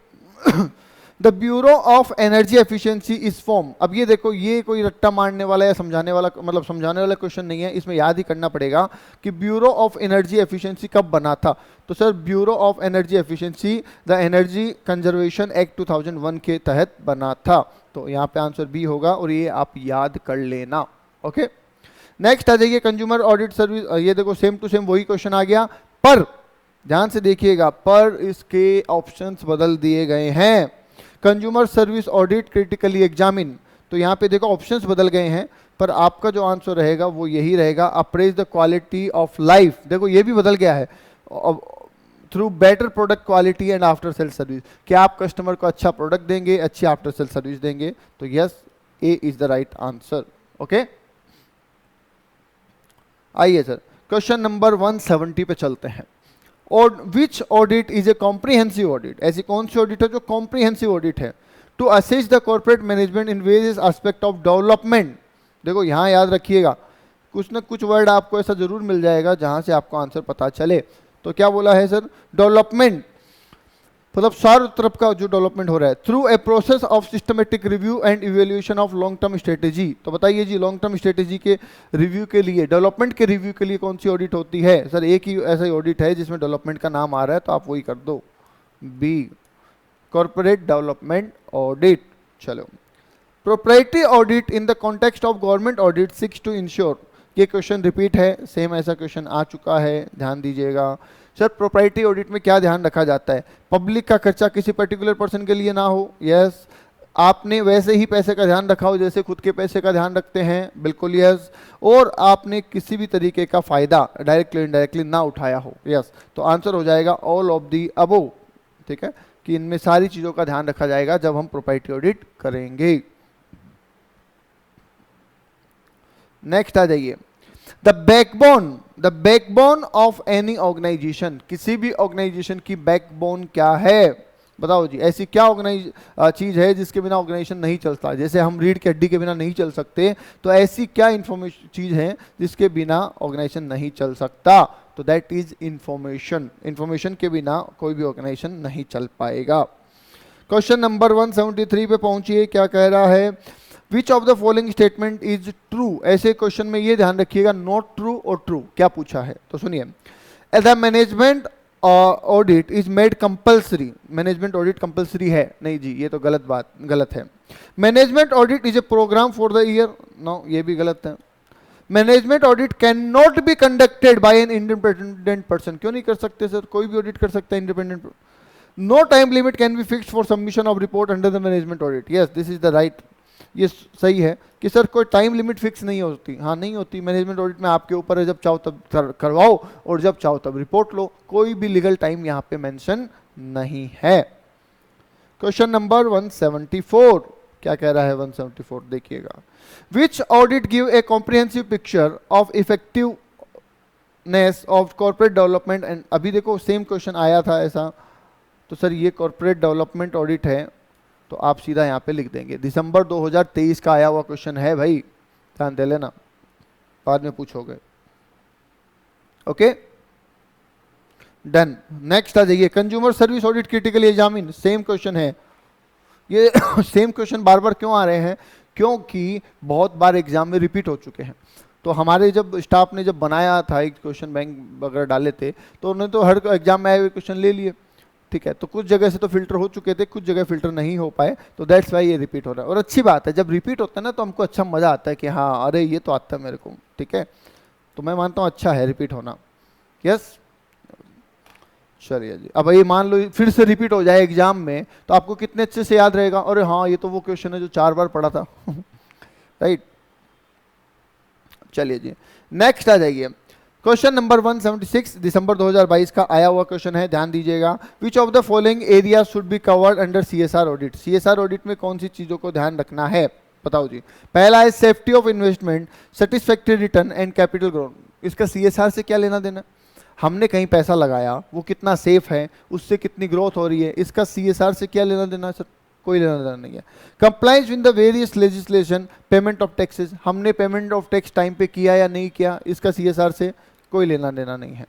the bureau of energy efficiency is form. अब ये देखो, ये कोई रट्टा मारने वाला या समझाने वाला, मतलब समझाने वाला क्वेश्चन नहीं है, इसमें याद ही करना पड़ेगा कि ब्यूरो ऑफ एनर्जी एफिशिएंसी कब बना था। तो sir bureau of energy efficiency the energy conservation act 2001 के तहत बना था। तो यहाँ पे आंसर बी होगा और ये आप याद कर लेना। ओके, नेक्स्ट आ जाइए कंज्यूमर ऑडिट सर्विस। ये देखो सेम टू सेम वही क्वेश्चन आ गया, पर ध्यान से देखिएगा, पर इसके ऑप्शंस बदल दिए गए हैं। Consumer service audit critically examine, तो यहाँ पे देखो ऑप्शंस बदल गए हैं, पर आपका जो आंसर रहेगा वो यही रहेगा, apprise the quality of life. देखो ये भी बदल गया है, through better product quality and after sale service. क्या आप कस्टमर को अच्छा प्रोडक्ट देंगे, अच्छी आफ्टर सेल सर्विस देंगे। तो yes, A is the right answer. Okay, आइए सर क्वेश्चन नंबर 170 पे चलते हैं। और which audit is a comprehensive audit, ऐसी कौन सी ऑडिट है जो कॉम्प्रिहेंसिव ऑडिट है। To assess the corporate management in various aspect of development. देखो यहाँ याद रखिएगा, कुछ ना कुछ वर्ड आपको ऐसा जरूर मिल जाएगा जहां से आपको आंसर पता चले। तो क्या बोला है सर, डेवलपमेंट, मतलब चारों तरफ का जो डेवलपमेंट हो रहा है, through a process of systematic review and evaluation of long term strategy. तो बताइए जी, लॉन्ग टर्म स्ट्रेटेजी के रिव्यू के लिए, डेवलपमेंट के रिव्यू के लिए कौन सी ऑडिट होती है। सर एक ही ऐसा ही ऑडिट है जिसमें डेवलपमेंट का नाम आ रहा है, तो आप वही कर दो, बी कॉर्पोरेट डेवलपमेंट ऑडिट। चलो, proprietary audit in the context of government audit seeks to ensure. ये क्वेश्चन रिपीट है, सेम ऐसा क्वेश्चन आ चुका है, ध्यान दीजिएगा। सर प्रोप्राइटरी ऑडिट में क्या ध्यान रखा जाता है, पब्लिक का खर्चा किसी पर्टिकुलर पर्सन के लिए ना हो। यस, आपने वैसे ही पैसे का ध्यान रखा हो जैसे खुद के पैसे का ध्यान रखते हैं, बिल्कुल यस। और आपने किसी भी तरीके का फायदा डायरेक्टली इनडायरेक्टली ना उठाया हो। यस, तो आंसर हो जाएगा ऑल ऑफ दी अबव। ठीक है, कि इनमें सारी चीजों का ध्यान रखा जाएगा जब हम प्रोप्राइटरी ऑडिट करेंगे। नेक्स्ट आ जाइए, the backbone of any organisation. किसी भी ऑर्गेनाइजेशन की बैकबोन क्या है, बताओ जी। ऐसी क्या चीज है जिसके बिना ऑर्गेनाइजेशन नहीं चलता। जैसे हम रीढ़ की हड्डी के बिना नहीं चल सकते, तो ऐसी क्या इंफॉर्मेशन चीज है जिसके बिना ऑर्गेनाइजेशन नहीं चल सकता। तो दैट इज इंफॉर्मेशन। इंफॉर्मेशन के बिना कोई भी ऑर्गेनाइजेशन नहीं चल पाएगा। क्वेश्चन नंबर 173 पे पहुंचिए, क्या कह रहा है, which of the following statement is true. ऐसे क्वेश्चन में ये ध्यान रखिएगा, नॉट ट्रू और ट्रू, क्या पूछा है। तो सुनिए, the management audit is made compulsory. Management audit compulsory है नहीं जी, ये तो गलत है। Management audit is a programme for the year, no ये भी गलत है। Management audit can not be conducted by an independent person. क्यों नहीं कर सकते सर, कोई भी ऑडिट कर सकता है independent. No time limit can be fixed for submission of report under the management audit. Yes, this is the right. ये सही है कि सर कोई टाइम लिमिट फिक्स नहीं होती। हाँ नहीं होती, मैनेजमेंट ऑडिट में आपके ऊपर है, जब चाहो तब करवाओ और जब चाहो तब रिपोर्ट लो। कोई भी लीगल टाइम यहाँ पे मेंशन नहीं है। क्वेश्चन नंबर 174, क्या कह रहा है 174, देखिएगा। Which audit give a comprehensive picture of effectiveness of corporate development and. अभी देखो सेम क्वेश्चन आया था ऐसा, तो सर ये कॉर्पोरेट डेवलपमेंट ऑडिट है, तो आप सीधा यहाँ पे लिख देंगे। दिसंबर 2023 का आया हुआ क्वेश्चन है भाई, ध्यान दे लेना, बाद में पूछोगे। Okay, done. नेक्स्ट आ जाइए, consumer service audit critically examine. Same question है ये सेम क्वेश्चन बार बार क्यों आ रहे हैं, क्योंकि बहुत बार एग्जाम में रिपीट हो चुके हैं। तो हमारे जब स्टाफ ने जब बनाया था, एक क्वेश्चन बैंक वगैरह डाले थे, तो उन्होंने तो हर एग्जाम में आए हुए क्वेश्चन ले लिए। ठीक है, तो कुछ जगह से तो फिल्टर हो चुके थे, कुछ जगह फिल्टर नहीं हो पाए, तो दैट्स वाई ये रिपीट हो रहा है। और अच्छी बात है, जब रिपीट होता है ना तो हमको अच्छा मजा आता है कि हाँ अरे ये तो आता है मेरे को। ठीक है, तो मैं मानता हूँ अच्छा है रिपीट होना। यस, चलिए जी। अब ये मान लो फिर से रिपीट हो जाए एग्जाम में, तो आपको कितने अच्छे से याद रहेगा, अरे हाँ ये तो वो क्वेश्चन है जो 4 बार पढ़ा था। राइट, चलिए जी नेक्स्ट आ जाइए। क्वेश्चन नंबर 176 दिसंबर 2022 का आया हुआ क्वेश्चन है, ध्यान दीजिएगा। विच of the following area should be covered under CSR audit. CSR audit में कौन सी चीजों को ध्यान रखना है। बताओ जी। पहला है safety of investment, satisfactory return and capital growth. इसका सीएसआर से क्या लेना देना? हमने कहीं पैसा लगाया, वो कितना सेफ है, उससे कितनी ग्रोथ हो रही है, इसका सीएसआर से क्या लेना देना सर? कोई लेना देना नहीं है। Compliance with the various legislation, payment of taxes, हमने पेमेंट ऑफ टैक्स टाइम पे किया या नहीं किया, इसका सीएसआर से कोई लेना देना नहीं है।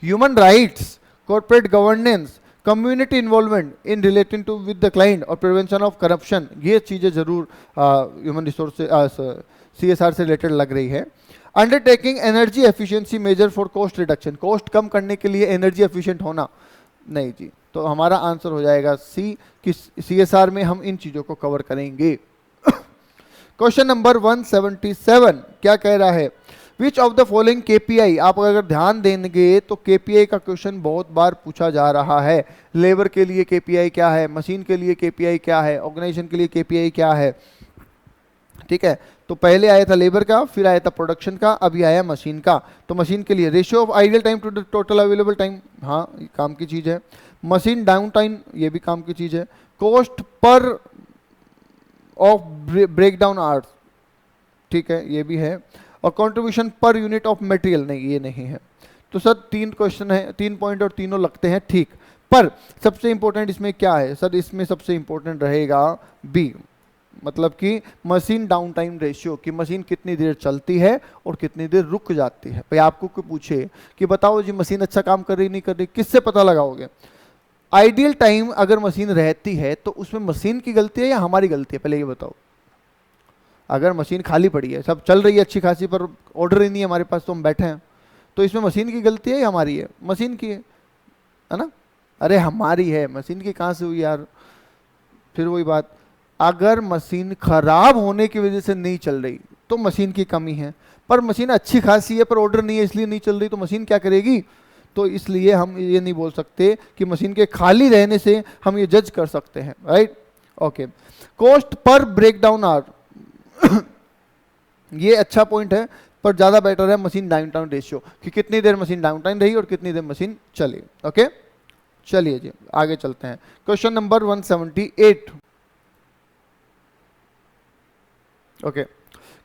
Human rights, corporate governance, community involvement in relating to with the client और प्रिवेंशन ऑफ करप्शन, ये चीजें जरूर ह्यूमन रिसोर्स सीएसआर से रिलेटेड लग रही है। Undertaking energy efficiency measure for cost reduction, cost कम करने के लिए एनर्जी एफिशिएंट होना, नहीं जी। तो हमारा आंसर हो जाएगा सी कि सीएसआर में हम इन चीजों को कवर करेंगे। क्वेश्चन नंबर 177 क्या कह रहा है? Which of the following KPI, आप अगर ध्यान देंगे तो केपीआई का क्वेश्चन बहुत बार पूछा जा रहा है। लेबर के लिए केपीआई क्या है, मशीन के लिए केपीआई क्या है, ऑर्गेनाइजेशन के लिए केपीआई क्या है, ठीक है। तो पहले आया था लेबर का, फिर आया था प्रोडक्शन का, अभी आया मशीन का। तो मशीन के लिए ratio of ideal time to the total available time, हाँ ये काम की चीज है। मशीन डाउन टाइम, ये भी काम की चीज है। Cost per of break down hours, ठीक है, ये भी है। और contribution per unit of material, नहीं ये नहीं है। तो सर 3 क्वेश्चन है, 3 पॉइंट और तीनों लगते हैं ठीक। पर सबसे इंपॉर्टेंट इसमें क्या है सर? इसमें सबसे इंपॉर्टेंट रहेगा बी, मतलब कि मशीन डाउन टाइम रेशियो, कि मशीन कितनी देर चलती है और कितनी देर रुक जाती है। भाई आपको कोई पूछे कि बताओ जी मशीन अच्छा काम कर रही नहीं कर रही, किससे पता लगाओगे? आइडियल टाइम अगर मशीन रहती है तो उसमें मशीन की गलती है या हमारी गलती है, पहले ये बताओ। अगर मशीन खाली पड़ी है, सब चल रही है अच्छी खासी, पर ऑर्डर ही नहीं है हमारे पास, तो हम बैठे हैं, तो इसमें मशीन की गलती है या हमारी है? मशीन की है ना? अरे हमारी है, मशीन की कहाँ से हुई यार? फिर वही बात, अगर मशीन खराब होने की वजह से नहीं चल रही तो मशीन की कमी है, पर मशीन अच्छी खासी है पर ऑर्डर नहीं है इसलिए नहीं चल रही, तो मशीन क्या करेगी? तो इसलिए हम ये नहीं बोल सकते कि मशीन के खाली रहने से हम ये जज कर सकते हैं, right? Okay. Cost per breakdown hour, ये अच्छा पॉइंट है, पर ज्यादा बेटर है मशीन डाउन टाइम रेशियो, कि कितनी देर मशीन डाउन टाइम रही और कितनी देर मशीन चली। ओके, चलिए जी आगे चलते हैं। Question number 178। Okay,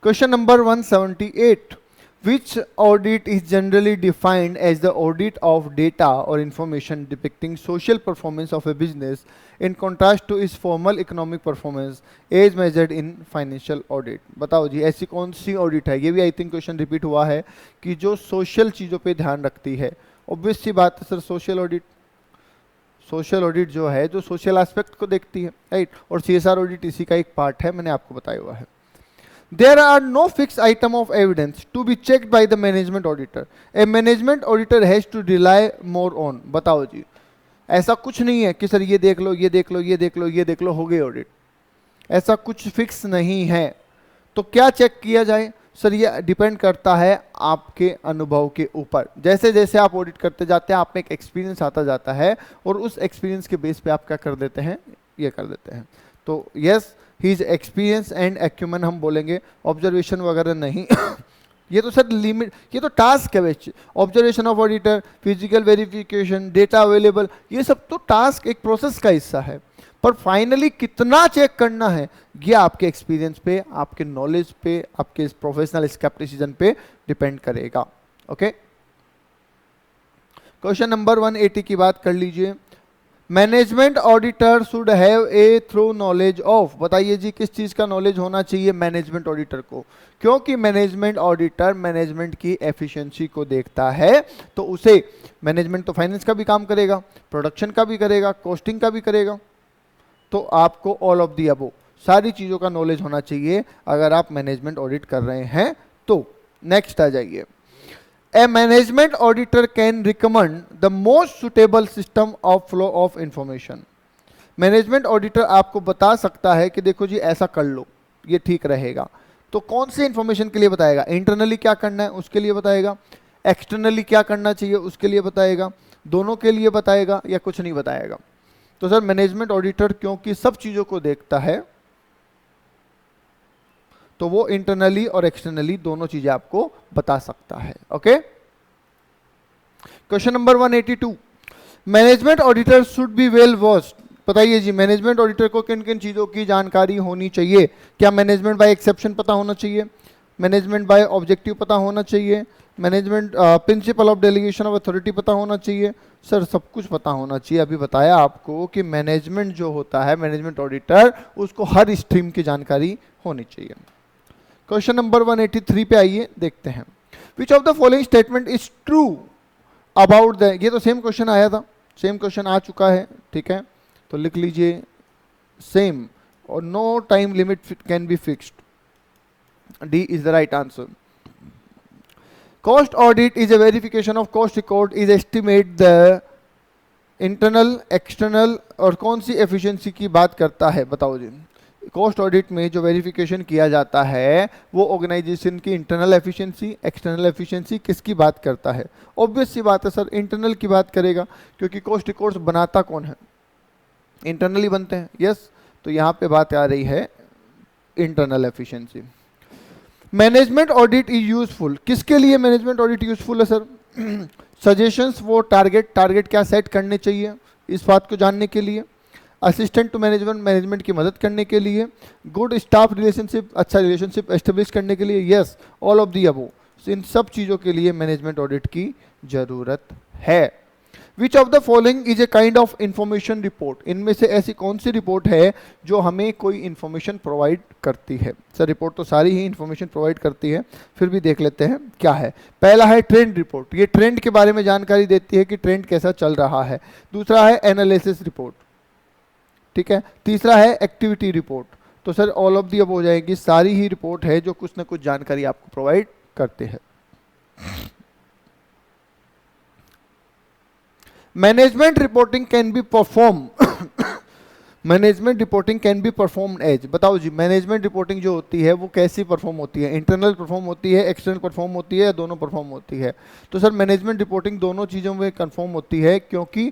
question number 178, which audit is generally defined as the audit of data or information depicting social performance of a business in contrast to its formal economic performance as measured in financial audit। बताओ जी ऐसी कौन सी audit है? ये भी I think question repeat हुआ है कि जो सोशल चीज़ों पे ध्यान रखती है। ऑब्वियस सी बात है सर, सोशल ऑडिट जो है जो सोशल एस्पेक्ट को देखती है, राइट? और सीएसआर ऑडिट इसी का एक पार्ट है, मैंने आपको बताया हुआ है। There are no fixed item of evidence to be checked by the management auditor. A management auditor has to rely more on। बताओ जी, ऐसा कुछ नहीं है कि सर ये देख लो, ये देख लो, ये देख लो, ये देख लो, हो गई ऑडिट। ऐसा कुछ फिक्स नहीं है। तो क्या चेक किया जाए सर? ये डिपेंड करता है आपके अनुभव के ऊपर। जैसे जैसे आप ऑडिट करते जाते हैं आप में एक एक्सपीरियंस आता जाता है, और उस एक्सपीरियंस के बेस पे आप क्या कर देते हैं? ये कर देते हैं। तो yes, his experience and acumen हम बोलेंगे, ऑब्जर्वेशन वगैरह नहीं। ये तो सर लिमिट, ये तो टास्क है बच्चे। Observation of auditor, physical verification, data available, ये सब तो टास्क, एक प्रोसेस का हिस्सा है। पर फाइनली कितना चेक करना है ये आपके एक्सपीरियंस पे, आपके नॉलेज पे, आपके प्रोफेशनल स्केप्टिसिज्म पे डिपेंड करेगा। ओके, क्वेश्चन नंबर 180 की बात कर लीजिए। Management auditor should have A through knowledge of, बताइए जी किस चीज का नॉलेज होना चाहिए मैनेजमेंट ऑडिटर को? क्योंकि मैनेजमेंट ऑडिटर मैनेजमेंट की एफिशिएंसी को देखता है, तो उसे मैनेजमेंट तो फाइनेंस का भी काम करेगा, प्रोडक्शन का भी करेगा, कॉस्टिंग का भी करेगा। तो आपको ऑल ऑफ दी अबो सारी चीजों का नॉलेज होना चाहिए अगर आप मैनेजमेंट ऑडिट कर रहे हैं। तो नेक्स्ट आ जाइए। A management auditor can recommend the most suitable system of flow of information। Management auditor आपको बता सकता है कि देखो जी ऐसा कर लो, ये ठीक रहेगा। तो कौन से इंफॉर्मेशन के लिए बताएगा? इंटरनली क्या करना है उसके लिए बताएगा, एक्सटर्नली क्या करना चाहिए उसके लिए बताएगा, दोनों के लिए बताएगा, या कुछ नहीं बताएगा? तो सर मैनेजमेंट ऑडिटर क्योंकि सब चीजों को देखता है, तो वो इंटरनली और एक्सटर्नली दोनों चीजें आपको बता सकता है। Okay, question number 182, management auditor should be well versed. बताइए जी, मैनेजमेंट ऑडिटर को किन किन चीज़ों की जानकारी होनी चाहिए? क्या मैनेजमेंट बाय एक्सेप्शन पता होना चाहिए, मैनेजमेंट बाय ऑब्जेक्टिव पता होना चाहिए, management principle of delegation of authority पता होना चाहिए? सर सब कुछ पता होना चाहिए। अभी बताया आपको कि मैनेजमेंट जो होता है, मैनेजमेंट ऑडिटर, उसको हर स्ट्रीम की जानकारी होनी चाहिए। क्वेश्चन नंबर 183 पे आइए, देखते हैं। विच of the following statement is true about the, ये तो सेम क्वेश्चन आया था, सेम क्वेश्चन आ चुका है, ठीक है, तो लिख लीजिए सेम, और no time limit can be fixed. D is the right answer. Cost audit is a verification of cost record, is estimate the internal external, और कौन सी एफिशिएंसी की बात करता है? बताओ जी। कॉस्ट ऑडिट में जो वेरिफिकेशन किया जाता है वो ऑर्गेनाइजेशन की इंटरनल एफिशिएंसी, एक्सटर्नल एफिशिएंसी किसकी बात करता है? ऑब्वियस सी बात है सर, इंटरनल की बात करेगा, क्योंकि कॉस्ट रिकॉर्ड्स बनाता कौन है? इंटरनली बनते हैं, यस। तो यहाँ पे बात आ रही है internal efficiency. Management audit is useful, किसके लिए मैनेजमेंट ऑडिट यूजफुल है सर? सजेशंस वो टारगेट क्या सेट करने चाहिए इस बात को जानने के लिए, असिस्टेंट टू मैनेजमेंट की मदद करने के लिए, गुड स्टाफ रिलेशनशिप, अच्छा रिलेशनशिप एस्टेब्लिश करने के लिए, yes, all of the above. इन सब चीज़ों के लिए मैनेजमेंट ऑडिट की जरूरत है। Which of the following is a kind of information report, इनमें से ऐसी कौन सी रिपोर्ट है जो हमें कोई इंफॉर्मेशन प्रोवाइड करती है? सर रिपोर्ट तो सारी ही इंफॉर्मेशन प्रोवाइड करती है, फिर भी देख लेते हैं क्या है। पहला है ट्रेंड रिपोर्ट, ये ट्रेंड के बारे में जानकारी देती है कि ट्रेंड कैसा चल रहा है। दूसरा है एनालिसिस रिपोर्ट, ठीक है। तीसरा है एक्टिविटी रिपोर्ट। तो सर ऑल ऑफ दी अब हो जाएगी, सारी ही रिपोर्ट है जो कुछ ना कुछ जानकारी आपको प्रोवाइड करते हैं। Management reporting can be perform management reporting can be perform as, बताओ जी, मैनेजमेंट रिपोर्टिंग जो होती है वो कैसी परफॉर्म होती है? इंटरनल परफॉर्म होती है, एक्सटर्नल परफॉर्म होती है, या दोनों परफॉर्म होती है? तो सर मैनेजमेंट रिपोर्टिंग दोनों चीज़ों में कंफर्म होती है, क्योंकि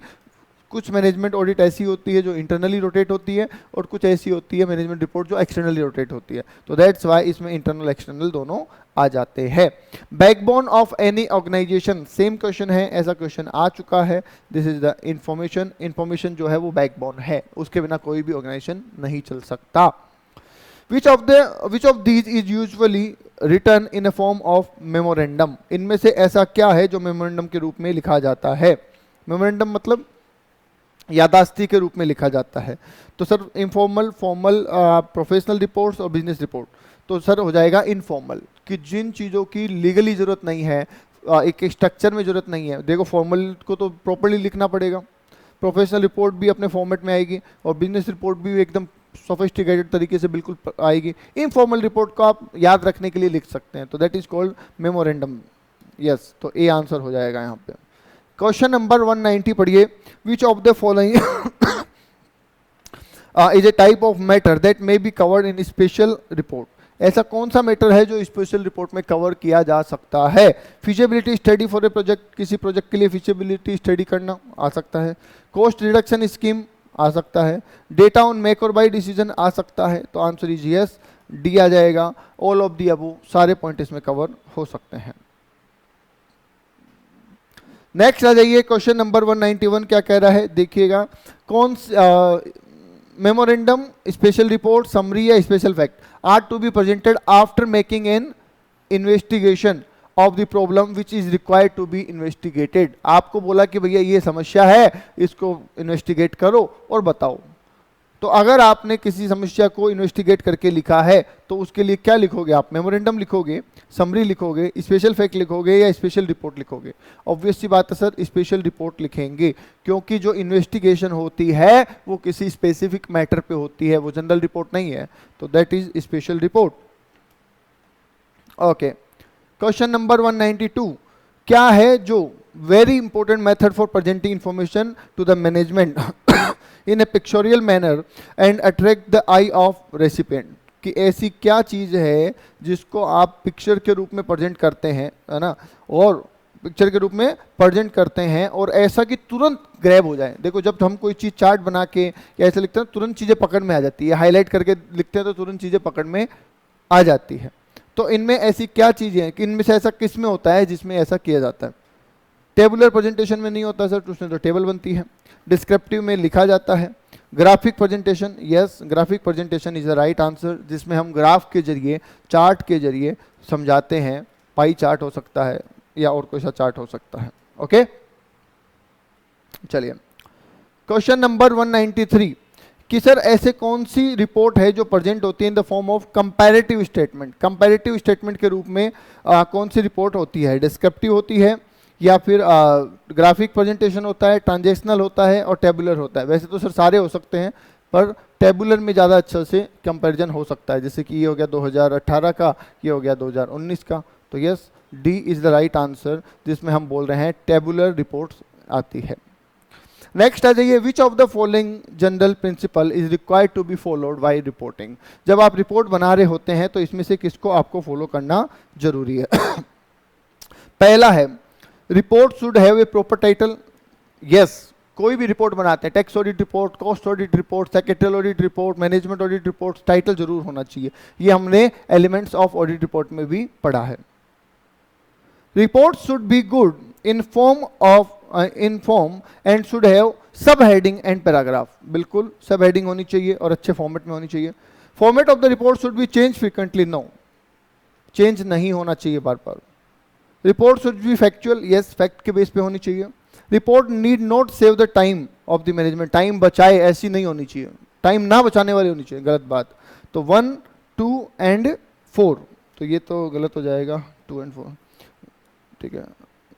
कुछ मैनेजमेंट ऑडिट ऐसी होती है जो इंटरनली रोटेट होती है, और कुछ ऐसी होती है मैनेजमेंट रिपोर्ट जो एक्सटर्नली रोटेट होती है। तो दैट्स वाई इसमें इंटरनल एक्सटर्नल दोनों आ जाते हैं। Backbone of any organisation, same question है, ऐसा क्वेश्चन आ चुका है। This is the information, information जो है वो बैकबोन है, उसके बिना कोई भी ऑर्गेनाइजेशन नहीं चल सकता। विच of these is usually return in a form of memorandum, इनमें से ऐसा क्या है जो मेमोरेंडम के रूप में लिखा जाता है? मेमोरेंडम मतलब यादाश्ती के रूप में लिखा जाता है। तो sir informal, formal, professional reports और बिजनेस रिपोर्ट। तो सर हो जाएगा इनफॉर्मल, कि जिन चीज़ों की लीगली ज़रूरत नहीं है, एक स्ट्रक्चर में ज़रूरत नहीं है। देखो फॉर्मल को तो प्रॉपर्ली लिखना पड़ेगा, प्रोफेशनल रिपोर्ट भी अपने फॉर्मेट में आएगी, और बिजनेस रिपोर्ट भी एकदम सोफिस्टिकेटेड तरीके से बिल्कुल आएगी। इनफॉर्मल रिपोर्ट को आप याद रखने के लिए लिख सकते हैं, तो that is called memorandum, yes. तो ए आंसर हो जाएगा यहाँ पे। क्वेश्चन नंबर 190 पढ़िए। विच of the following is A type of matter that may be covered in special report, ऐसा कौन सा मैटर है जो स्पेशल रिपोर्ट में कवर किया जा सकता है? Feasibility study for a project, किसी प्रोजेक्ट के लिए फिजिबिलिटी स्टडी करना आ सकता है। कॉस्ट रिडक्शन स्कीम आ सकता है। डेटा ऑन मेक और बाई डिसीजन आ सकता है। तो आंसर इज यस, डी आ जाएगा। ऑल ऑफ दी अबव, सारे पॉइंट इसमें कवर हो सकते हैं। नेक्स्ट आ जाइए, क्वेश्चन नंबर 191 क्या कह रहा है, देखिएगा। कौन मेमोरेंडम, स्पेशल रिपोर्ट, समरी या special fact are to be presented after making an investigation of the problem which is required to be investigated. आपको बोला कि भैया ये समस्या है, इसको इन्वेस्टिगेट करो और बताओ। तो अगर आपने किसी समस्या को इन्वेस्टिगेट करके लिखा है तो उसके लिए क्या लिखोगे आप? मेमोरेंडम लिखोगे, समरी लिखोगे, स्पेशल फैक्ट लिखोगे, या स्पेशल रिपोर्ट लिखोगे? ऑब्वियस सी बात है सर, स्पेशल रिपोर्ट लिखेंगे, क्योंकि जो इन्वेस्टिगेशन होती है वो किसी स्पेसिफिक मैटर पे होती है, वो जनरल रिपोर्ट नहीं है। तो that is special report. Okay, question number 192 क्या है जो very important method for presenting information to the management in a pictorial manner and attract the eye of recipient, कि ऐसी क्या चीज़ है जिसको आप पिक्चर के रूप में प्रेजेंट करते हैं, है ना, और पिक्चर के रूप में प्रेजेंट करते हैं और ऐसा कि तुरंत ग्रैब हो जाए। देखो जब हम कोई चीज़ चार्ट बना के या ऐसे लिखते हैं तुरंत चीज़ें पकड़ में आ जाती है, हाईलाइट करके लिखते हैं तो तुरंत चीज़ें पकड़ में आ जाती है। तो इनमें ऐसी क्या चीज़ें हैं कि इनमें से ऐसा किस में होता है जिसमें ऐसा किया जाता है? टेबुलर प्रेजेंटेशन में नहीं होता सर, उसमें तो टेबल बनती है। डिस्क्रिप्टिव में लिखा जाता है, graphic presentation, yes graphic presentation is the right answer, जिसमें हम ग्राफ के जरिए, चार्ट के जरिए समझाते हैं। पाई चार्ट हो सकता है या और कोई सा चार्ट हो सकता है। ओके चलिए क्वेश्चन नंबर 193 कि सर ऐसे कौन सी रिपोर्ट है जो प्रेजेंट होती है in the form of comparative statement. Comparative statement के रूप में कौन सी रिपोर्ट होती है? डिस्क्रिप्टिव होती है या फिर ग्राफिक प्रेजेंटेशन होता है, ट्रांजेक्शनल होता है और टेबुलर होता है। वैसे तो सर सारे हो सकते हैं पर टेबुलर में ज़्यादा अच्छा से कंपैरिजन हो सकता है। जैसे कि ये हो गया 2018 का, ये हो गया 2019 का। तो yes D is the right answer, जिसमें हम बोल रहे हैं टेबुलर रिपोर्ट्स आती है। नेक्स्ट आ जाइए, which of the following general principle is required to be followed by reporting. जब आप रिपोर्ट बना रहे होते हैं तो इसमें से किसको आपको फॉलो करना जरूरी है? पहला है report should have a proper title. Yes, कोई भी रिपोर्ट बनाते हैं, tax audit report, cost audit report, secretarial audit report, management audit report, title जरूर होना चाहिए। ये हमने एलिमेंट्स ऑफ ऑडिट रिपोर्ट में भी पढ़ा है। Report should be good in form and should have सब हेडिंग एंड पैराग्राफ। बिल्कुल सब हेडिंग होनी चाहिए और अच्छे फॉर्मेट में होनी चाहिए। Format of the report should be change frequently. No, change नहीं होना चाहिए बार बार। Report should be factual. Yes, fact के बेस पे होनी चाहिए। Report need not save the time of the management. Time बचाए ऐसी नहीं होनी चाहिए, टाइम ना बचाने वाली होनी चाहिए, गलत बात। तो 1, 2 एंड 4, तो ये तो गलत हो जाएगा 2 एंड 4, ठीक है।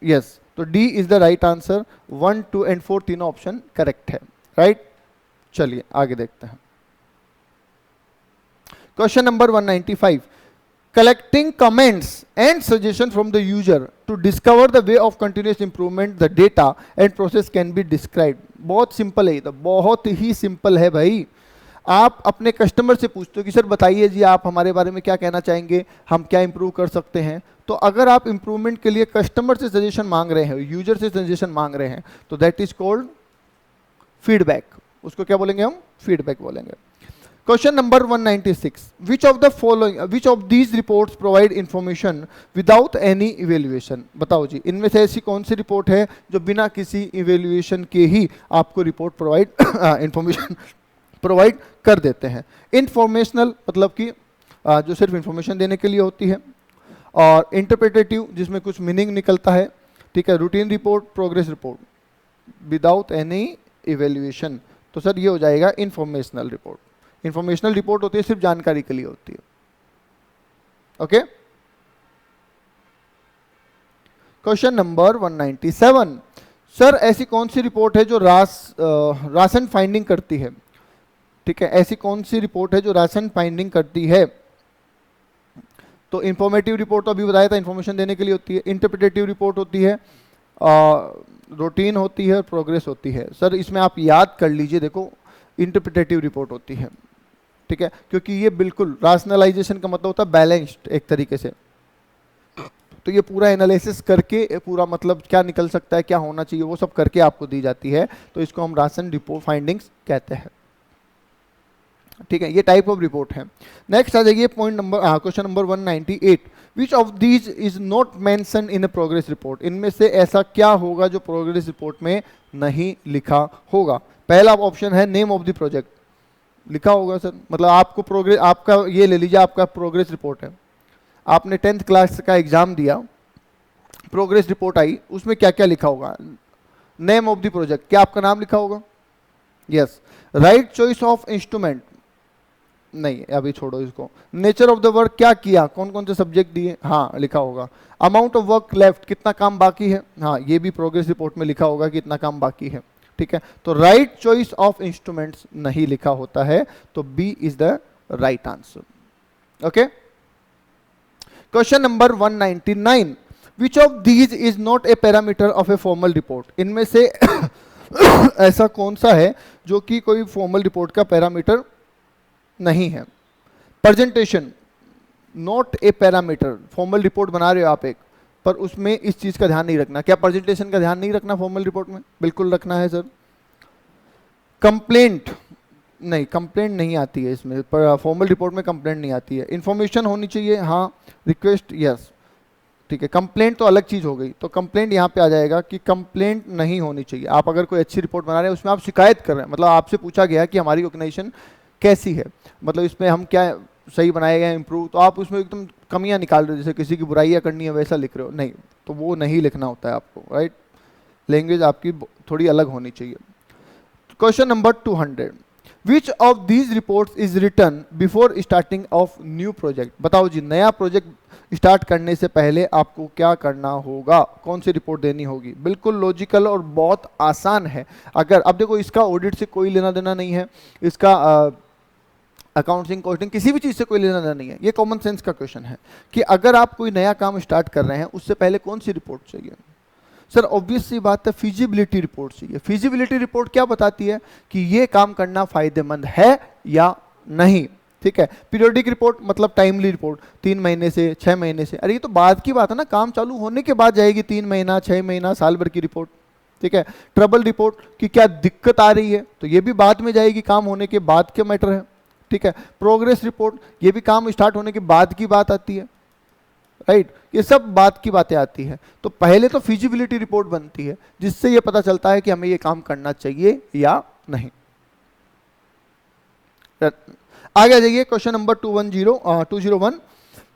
यस, तो D is the right answer. 1, 2 and 4 तीनों ऑप्शन करेक्ट है, राइट। चलिए आगे देखते हैं। Question number 195, collecting comments and suggestion from the user to discover the way of continuous improvement the data and process can be described। बहुत simple है, तो बहुत ही सिंपल है भाई। आप अपने कस्टमर से पूछते हो कि सर बताइए जी आप हमारे बारे में क्या कहना चाहेंगे, हम क्या इंप्रूव कर सकते हैं। तो अगर आप इंप्रूवमेंट के लिए कस्टमर से सजेशन मांग रहे हैं, यूजर से सजेशन मांग रहे हैं, तो दैट इज कॉल्ड फीडबैक। उसको क्या बोलेंगे हम? फीडबैक बोलेंगे। Question number 196, which of these reports provide information without any evaluation। बताओ जी, इनमें से ऐसी कौन सी रिपोर्ट है जो बिना किसी इवेल्युएशन के ही आपको रिपोर्ट इंफॉर्मेशन प्रोवाइड कर देते हैं। इंफॉर्मेशनल मतलब कि जो सिर्फ इंफॉर्मेशन देने के लिए होती है, और इंटरप्रेटेटिव जिसमें कुछ मीनिंग निकलता है, ठीक है। Routine report, progress report, without any evaluation. तो सर ये हो जाएगा इंफॉर्मेशनल रिपोर्ट। इंफॉर्मेशनल रिपोर्ट होती है सिर्फ जानकारी के लिए होती है। ओके, क्वेश्चन नंबर 197, सर ऐसी कौन सी रिपोर्ट है जो राशन फाइंडिंग करती है? ठीक है, ऐसी कौन सी रिपोर्ट है जो राशन फाइंडिंग करती है? तो इंफॉर्मेटिव रिपोर्ट तो अभी बताया था, इंफॉर्मेशन देने के लिए होती है। इंटरप्रिटेटिव रिपोर्ट होती है, रूटीन होती है, प्रोग्रेस होती है। सर इसमें आप याद कर लीजिए, देखो इंटरप्रिटेटिव रिपोर्ट होती है, ठीक है, क्योंकि ये बिल्कुल राशनलाइजेशन का मतलब होता है बैलेंस्ड एक तरीके से। तो ये पूरा एनालिसिस करके पूरा मतलब क्या निकल सकता है, क्या होना चाहिए, वो सब करके आपको दी जाती है। तो इसको हम राशन रिपोर्ट फाइंडिंग्स कहते हैं, ठीक है। ये टाइप ऑफ रिपोर्ट है। नेक्स्ट आ जाइए question number 198, which of these is not mention in a progress report. इनमें से ऐसा क्या होगा जो प्रोग्रेस रिपोर्ट में नहीं लिखा होगा? पहला ऑप्शन है नेम ऑफ द प्रोजेक्ट। लिखा होगा सर, मतलब आपको प्रोग्रेस, आपका ये ले लीजिए, आपका प्रोग्रेस रिपोर्ट है, आपने 10th क्लास का एग्जाम दिया, प्रोग्रेस रिपोर्ट आई, उसमें क्या क्या लिखा होगा? नेम ऑफ द प्रोजेक्ट, क्या आपका नाम लिखा होगा? Yes. Right choice of instrument, नहीं अभी छोड़ो इसको। नेचर ऑफ द वर्क, क्या किया, कौन कौन से सब्जेक्ट दिए, हाँ लिखा होगा। अमाउंट ऑफ वर्क लेफ्ट, कितना काम बाकी है, हाँ ये भी प्रोग्रेस रिपोर्ट में लिखा होगा कि इतना काम बाकी है, ठीक है। तो राइट चॉइस ऑफ इंस्ट्रूमेंट्स नहीं लिखा होता है, तो B is the right answer. Okay, question number 199, which of these is not a parameter of a formal report. इनमें से ऐसा कौन सा है जो कि कोई फॉर्मल रिपोर्ट का पैरामीटर नहीं है? Presentation not a parameter. Formal report बना रहे हो आप एक, पर उसमें इस चीज का ध्यान नहीं रखना। क्या प्रेजेंटेशन का ध्यान नहीं रखना फॉर्मल रिपोर्ट में? बिल्कुल रखना है सर। कंप्लेंट, नहीं कंप्लेंट नहीं आती है इसमें, पर फॉर्मल रिपोर्ट में कंप्लेंट नहीं आती है। इंफॉर्मेशन होनी चाहिए, हाँ। Request, yes. ठीक है, कंप्लेंट तो अलग चीज़ हो गई, तो कंप्लेंट यहाँ पे आ जाएगा कि कंप्लेंट नहीं होनी चाहिए। आप अगर कोई अच्छी रिपोर्ट बना रहे हैं, उसमें आप शिकायत कर रहे हैं, मतलब आपसे पूछा गया कि हमारी ऑर्गेनाइजेशन कैसी है, मतलब इसमें हम क्या सही बनाए गए, इम्प्रूव, तो आप उसमें एकदम कमियां निकाल रहे हो, जैसे किसी की बुराइयां करनी है वैसा लिख रहे हो, नहीं, तो वो नहीं लिखना होता है आपको, राइट। लैंग्वेज आपकी थोड़ी अलग होनी चाहिए। Question number 200, which of these reports is return before starting of new project. बताओ जी, नया प्रोजेक्ट स्टार्ट करने से पहले आपको क्या करना होगा, कौन सी रिपोर्ट देनी होगी। बिल्कुल लॉजिकल और बहुत आसान है। अगर अब देखो, इसका ऑडिट से कोई लेना देना नहीं है, इसका अकाउंटिंग कॉस्टिंग किसी भी चीज़ से कोई लेना देना नहीं है, ये कॉमन सेंस का क्वेश्चन है कि अगर आप कोई नया काम स्टार्ट कर रहे हैं उससे पहले कौन सी रिपोर्ट चाहिए। सर ऑब्वियस सी बात है, फिजिबिलिटी रिपोर्ट चाहिए। फिजिबिलिटी रिपोर्ट क्या बताती है कि ये काम करना फायदेमंद है या नहीं, ठीक है। पीरियोडिक रिपोर्ट मतलब टाइमली रिपोर्ट, 3 महीने से 6 महीने से, अरे ये तो बाद की बात है ना, काम चालू होने के बाद जाएगी, 3 महीना 6 महीना साल भर की रिपोर्ट, ठीक है। ट्रबल रिपोर्ट कि क्या दिक्कत आ रही है, तो ये भी बाद में जाएगी, काम होने के बाद के मैटर है, ठीक है। प्रोग्रेस रिपोर्ट, ये भी काम स्टार्ट होने के बाद की बात आती है, राइट। ये सब बात की बातें आती है। तो पहले तो फिजिबिलिटी रिपोर्ट बनती है जिससे ये पता चलता है कि हमें ये काम करना चाहिए या नहीं। आगे आ जाइए, question number 201,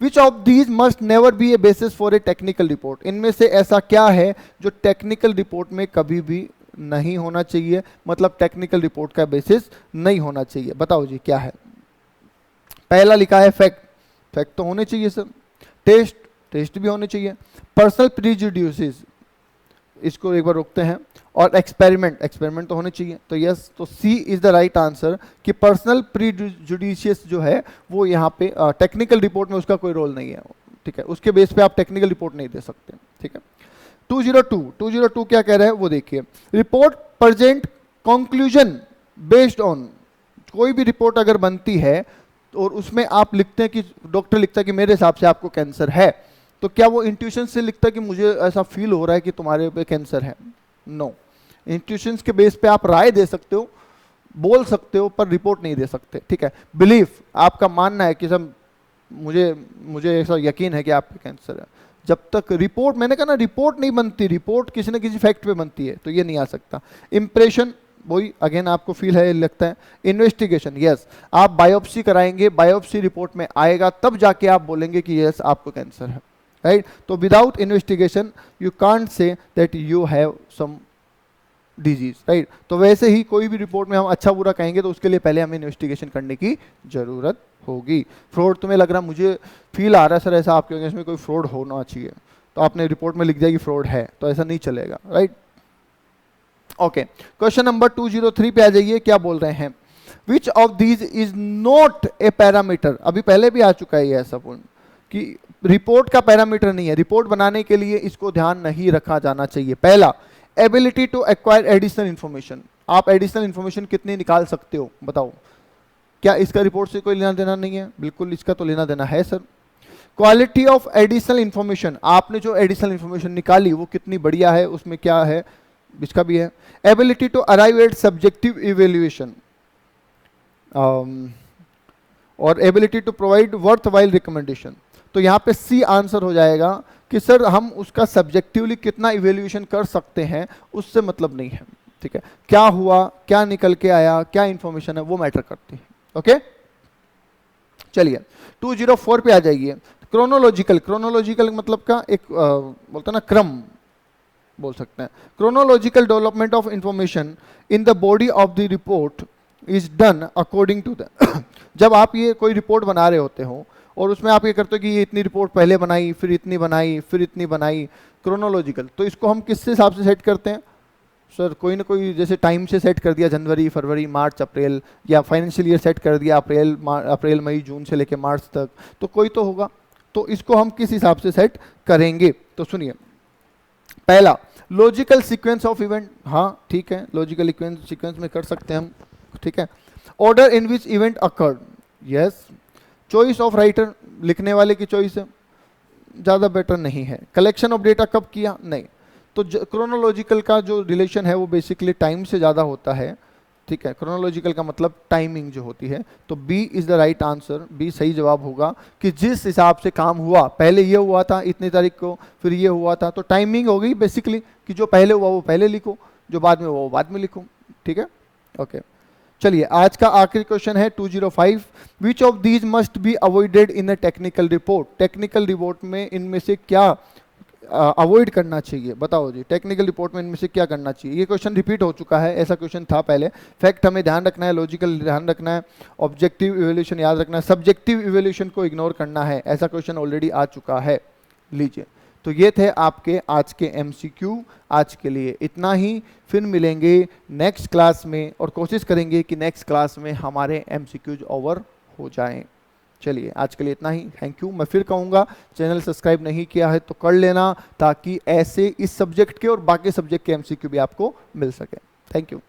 which of these must never be A basis for a technical report. इनमें से ऐसा क्या है जो टेक्निकल रिपोर्ट में कभी भी नहीं होना चाहिए, मतलब टेक्निकल रिपोर्ट का बेसिस नहीं होना चाहिए। बताओ जी क्या है। पहला लिखा है फैक्ट, फैक्ट तो होने चाहिए सर। टेस्ट, टेस्ट भी होने चाहिए। पर्सनल प्रीजुडिसेस, इसको एक बार रोकते हैं। और एक्सपेरिमेंट, एक्सपेरिमेंट तो होने चाहिए। तो यस, तो सी इज द राइट आंसर कि पर्सनल प्रीजुडिशियस जो है वो यहाँ पे टेक्निकल रिपोर्ट में उसका कोई रोल नहीं है, ठीक है। उसके बेस पे आप टेक्निकल रिपोर्ट नहीं दे सकते, ठीक है। 202 क्या कह रहा है वो देखिए। Report present conclusion based on, कोई भी रिपोर्ट अगर बनती है और उसमें आप लिखते हैं कि डॉक्टर लिखता है कि मेरे हिसाब से आपको कैंसर है, तो क्या वो इंट्यूशन से लिखता है कि मुझे ऐसा फील हो रहा है कि तुम्हारे पे कैंसर है? नो। इंट्यूशंस के बेस पे आप राय दे सकते हो, बोल सकते हो, पर रिपोर्ट नहीं दे सकते, ठीक है। बिलीफ, आपका मानना है कि सब मुझे ऐसा यकीन है कि आपको कैंसर है। जब तक रिपोर्ट, मैंने कहा ना रिपोर्ट नहीं बनती, रिपोर्ट किसी न किसी फैक्ट पे बनती है, तो ये नहीं आ सकता। इंप्रेशन, वही अगेन आपको फील है लगता है। इन्वेस्टिगेशन, यस, आप बायोप्सी कराएंगे, बायोप्सी रिपोर्ट में आएगा तब जाके आप बोलेंगे कि यस आपको कैंसर है, राइट। तो without investigation you can't say that you have some disease, right. तो वैसे ही कोई भी रिपोर्ट में हम अच्छा बुरा कहेंगे तो उसके लिए पहले हमें इन्वेस्टिगेशन करने की जरूरत होगी। फ्रॉड तुम्हें लग रहा, मुझे फील आ रहा है सर ऐसा आपके अगेंस्ट में कोई फ्रॉड होना चाहिए, तो आपने रिपोर्ट में लिख दिया कि फ्रॉड है, तो ऐसा नहीं चलेगा, राइट। ओके, क्वेश्चन नंबर 203 पे आ जाइए। क्या बोल रहे हैं? विच of these is not a parameter. अभी पहले भी आ चुका है ये ऐसा पॉइंट कि रिपोर्ट का पैरामीटर नहीं है, रिपोर्ट बनाने के लिए इसको ध्यान नहीं रखा जाना चाहिए। पहला, ability to acquire additional information. आप एडिशनल इंफॉर्मेशन कितनी निकाल सकते हो बताओ? क्या इसका रिपोर्ट से कोई लेना देना नहीं है? बिल्कुल इसका तो लेना देना है sir. Quality of additional information, आपने जो एडिशनल इंफॉर्मेशन निकाली वो कितनी बढ़िया है, उसमें क्या है, इसका भी है। Ability to arrive at subjective evaluation और ability to provide worthwhile recommendation. तो यहाँ पे सी आंसर हो जाएगा कि सर हम उसका सब्जेक्टिवली कितना इवेल्युएशन कर सकते हैं उससे मतलब नहीं है, ठीक है। क्या हुआ, क्या निकल के आया, क्या इंफॉर्मेशन है, वो मैटर करती है, ओके। चलिए 204 पे आ जाइए। क्रोनोलॉजिकल, क्रोनोलॉजिकल मतलब का एक बोलते हैं ना क्रम बोल सकते हैं। Chronological development of information in the body of the report is done according to the जब आप ये कोई रिपोर्ट बना रहे होते हो और उसमें आप ये करते हो कि ये इतनी रिपोर्ट पहले बनाई, फिर इतनी बनाई, फिर इतनी बनाई, क्रोनोलॉजिकल, तो इसको हम किस हिसाब से सेट करते हैं सर? कोई ना कोई, जैसे टाइम से सेट कर दिया, जनवरी फरवरी मार्च अप्रैल, या फाइनेंशियल ईयर सेट कर दिया अप्रैल मई जून से लेके मार्च तक, तो कोई तो होगा। तो इसको हम किस हिसाब से सेट करेंगे? तो सुनिए, पहला लॉजिकल सीक्वेंस ऑफ इवेंट, हाँ ठीक है, लॉजिकल सीक्वेंस में कर सकते हैं हम, ठीक है। Order in which event occurred, yes. Choice of writer, लिखने वाले की चॉइस है, ज़्यादा बेटर नहीं है। कलेक्शन ऑफ डेटा कब किया, नहीं। तो क्रोनोलॉजिकल का जो रिलेशन है वो बेसिकली टाइम से ज़्यादा होता है, ठीक है, क्रोनोलॉजिकल का मतलब टाइमिंग जो होती है, तो B is the right answer, B सही जवाब होगा कि जिस हिसाब से काम हुआ, पहले ये हुआ था इतनी तारीख को, फिर ये हुआ था, तो टाइमिंग हो गई बेसिकली कि जो पहले हुआ वो पहले लिखो, जो बाद में हुआ वो बाद में लिखो। ठीक है, ओके। चलिए आज का आखिरी क्वेश्चन है 205, विच of these must be avoided in a technical report. Technical report में इनमें से क्या अवॉइड करना चाहिए, बताओ जी। टेक्निकल रिपोर्ट में इनमें से क्या करना चाहिए। ये क्वेश्चन रिपीट हो चुका है, ऐसा क्वेश्चन था पहले। फैक्ट हमें ध्यान रखना है, लॉजिकल ध्यान रखना है, ऑब्जेक्टिव इवैल्यूएशन याद रखना है, सब्जेक्टिव इवैल्यूएशन को इग्नोर करना है, ऐसा क्वेश्चन ऑलरेडी आ चुका है। लीजिए, तो ये थे आपके आज के एमसीक्यू। आज के लिए इतना ही, फिर मिलेंगे नेक्स्ट क्लास में और कोशिश करेंगे कि नेक्स्ट क्लास में हमारे एमसीक्यूज ओवर हो जाएं। चलिए आज के लिए इतना ही, थैंक यू। मैं फिर कहूँगा, चैनल सब्सक्राइब नहीं किया है तो कर लेना, ताकि ऐसे इस सब्जेक्ट के और बाकी सब्जेक्ट के एमसीक्यू भी आपको मिल सके। Thank you.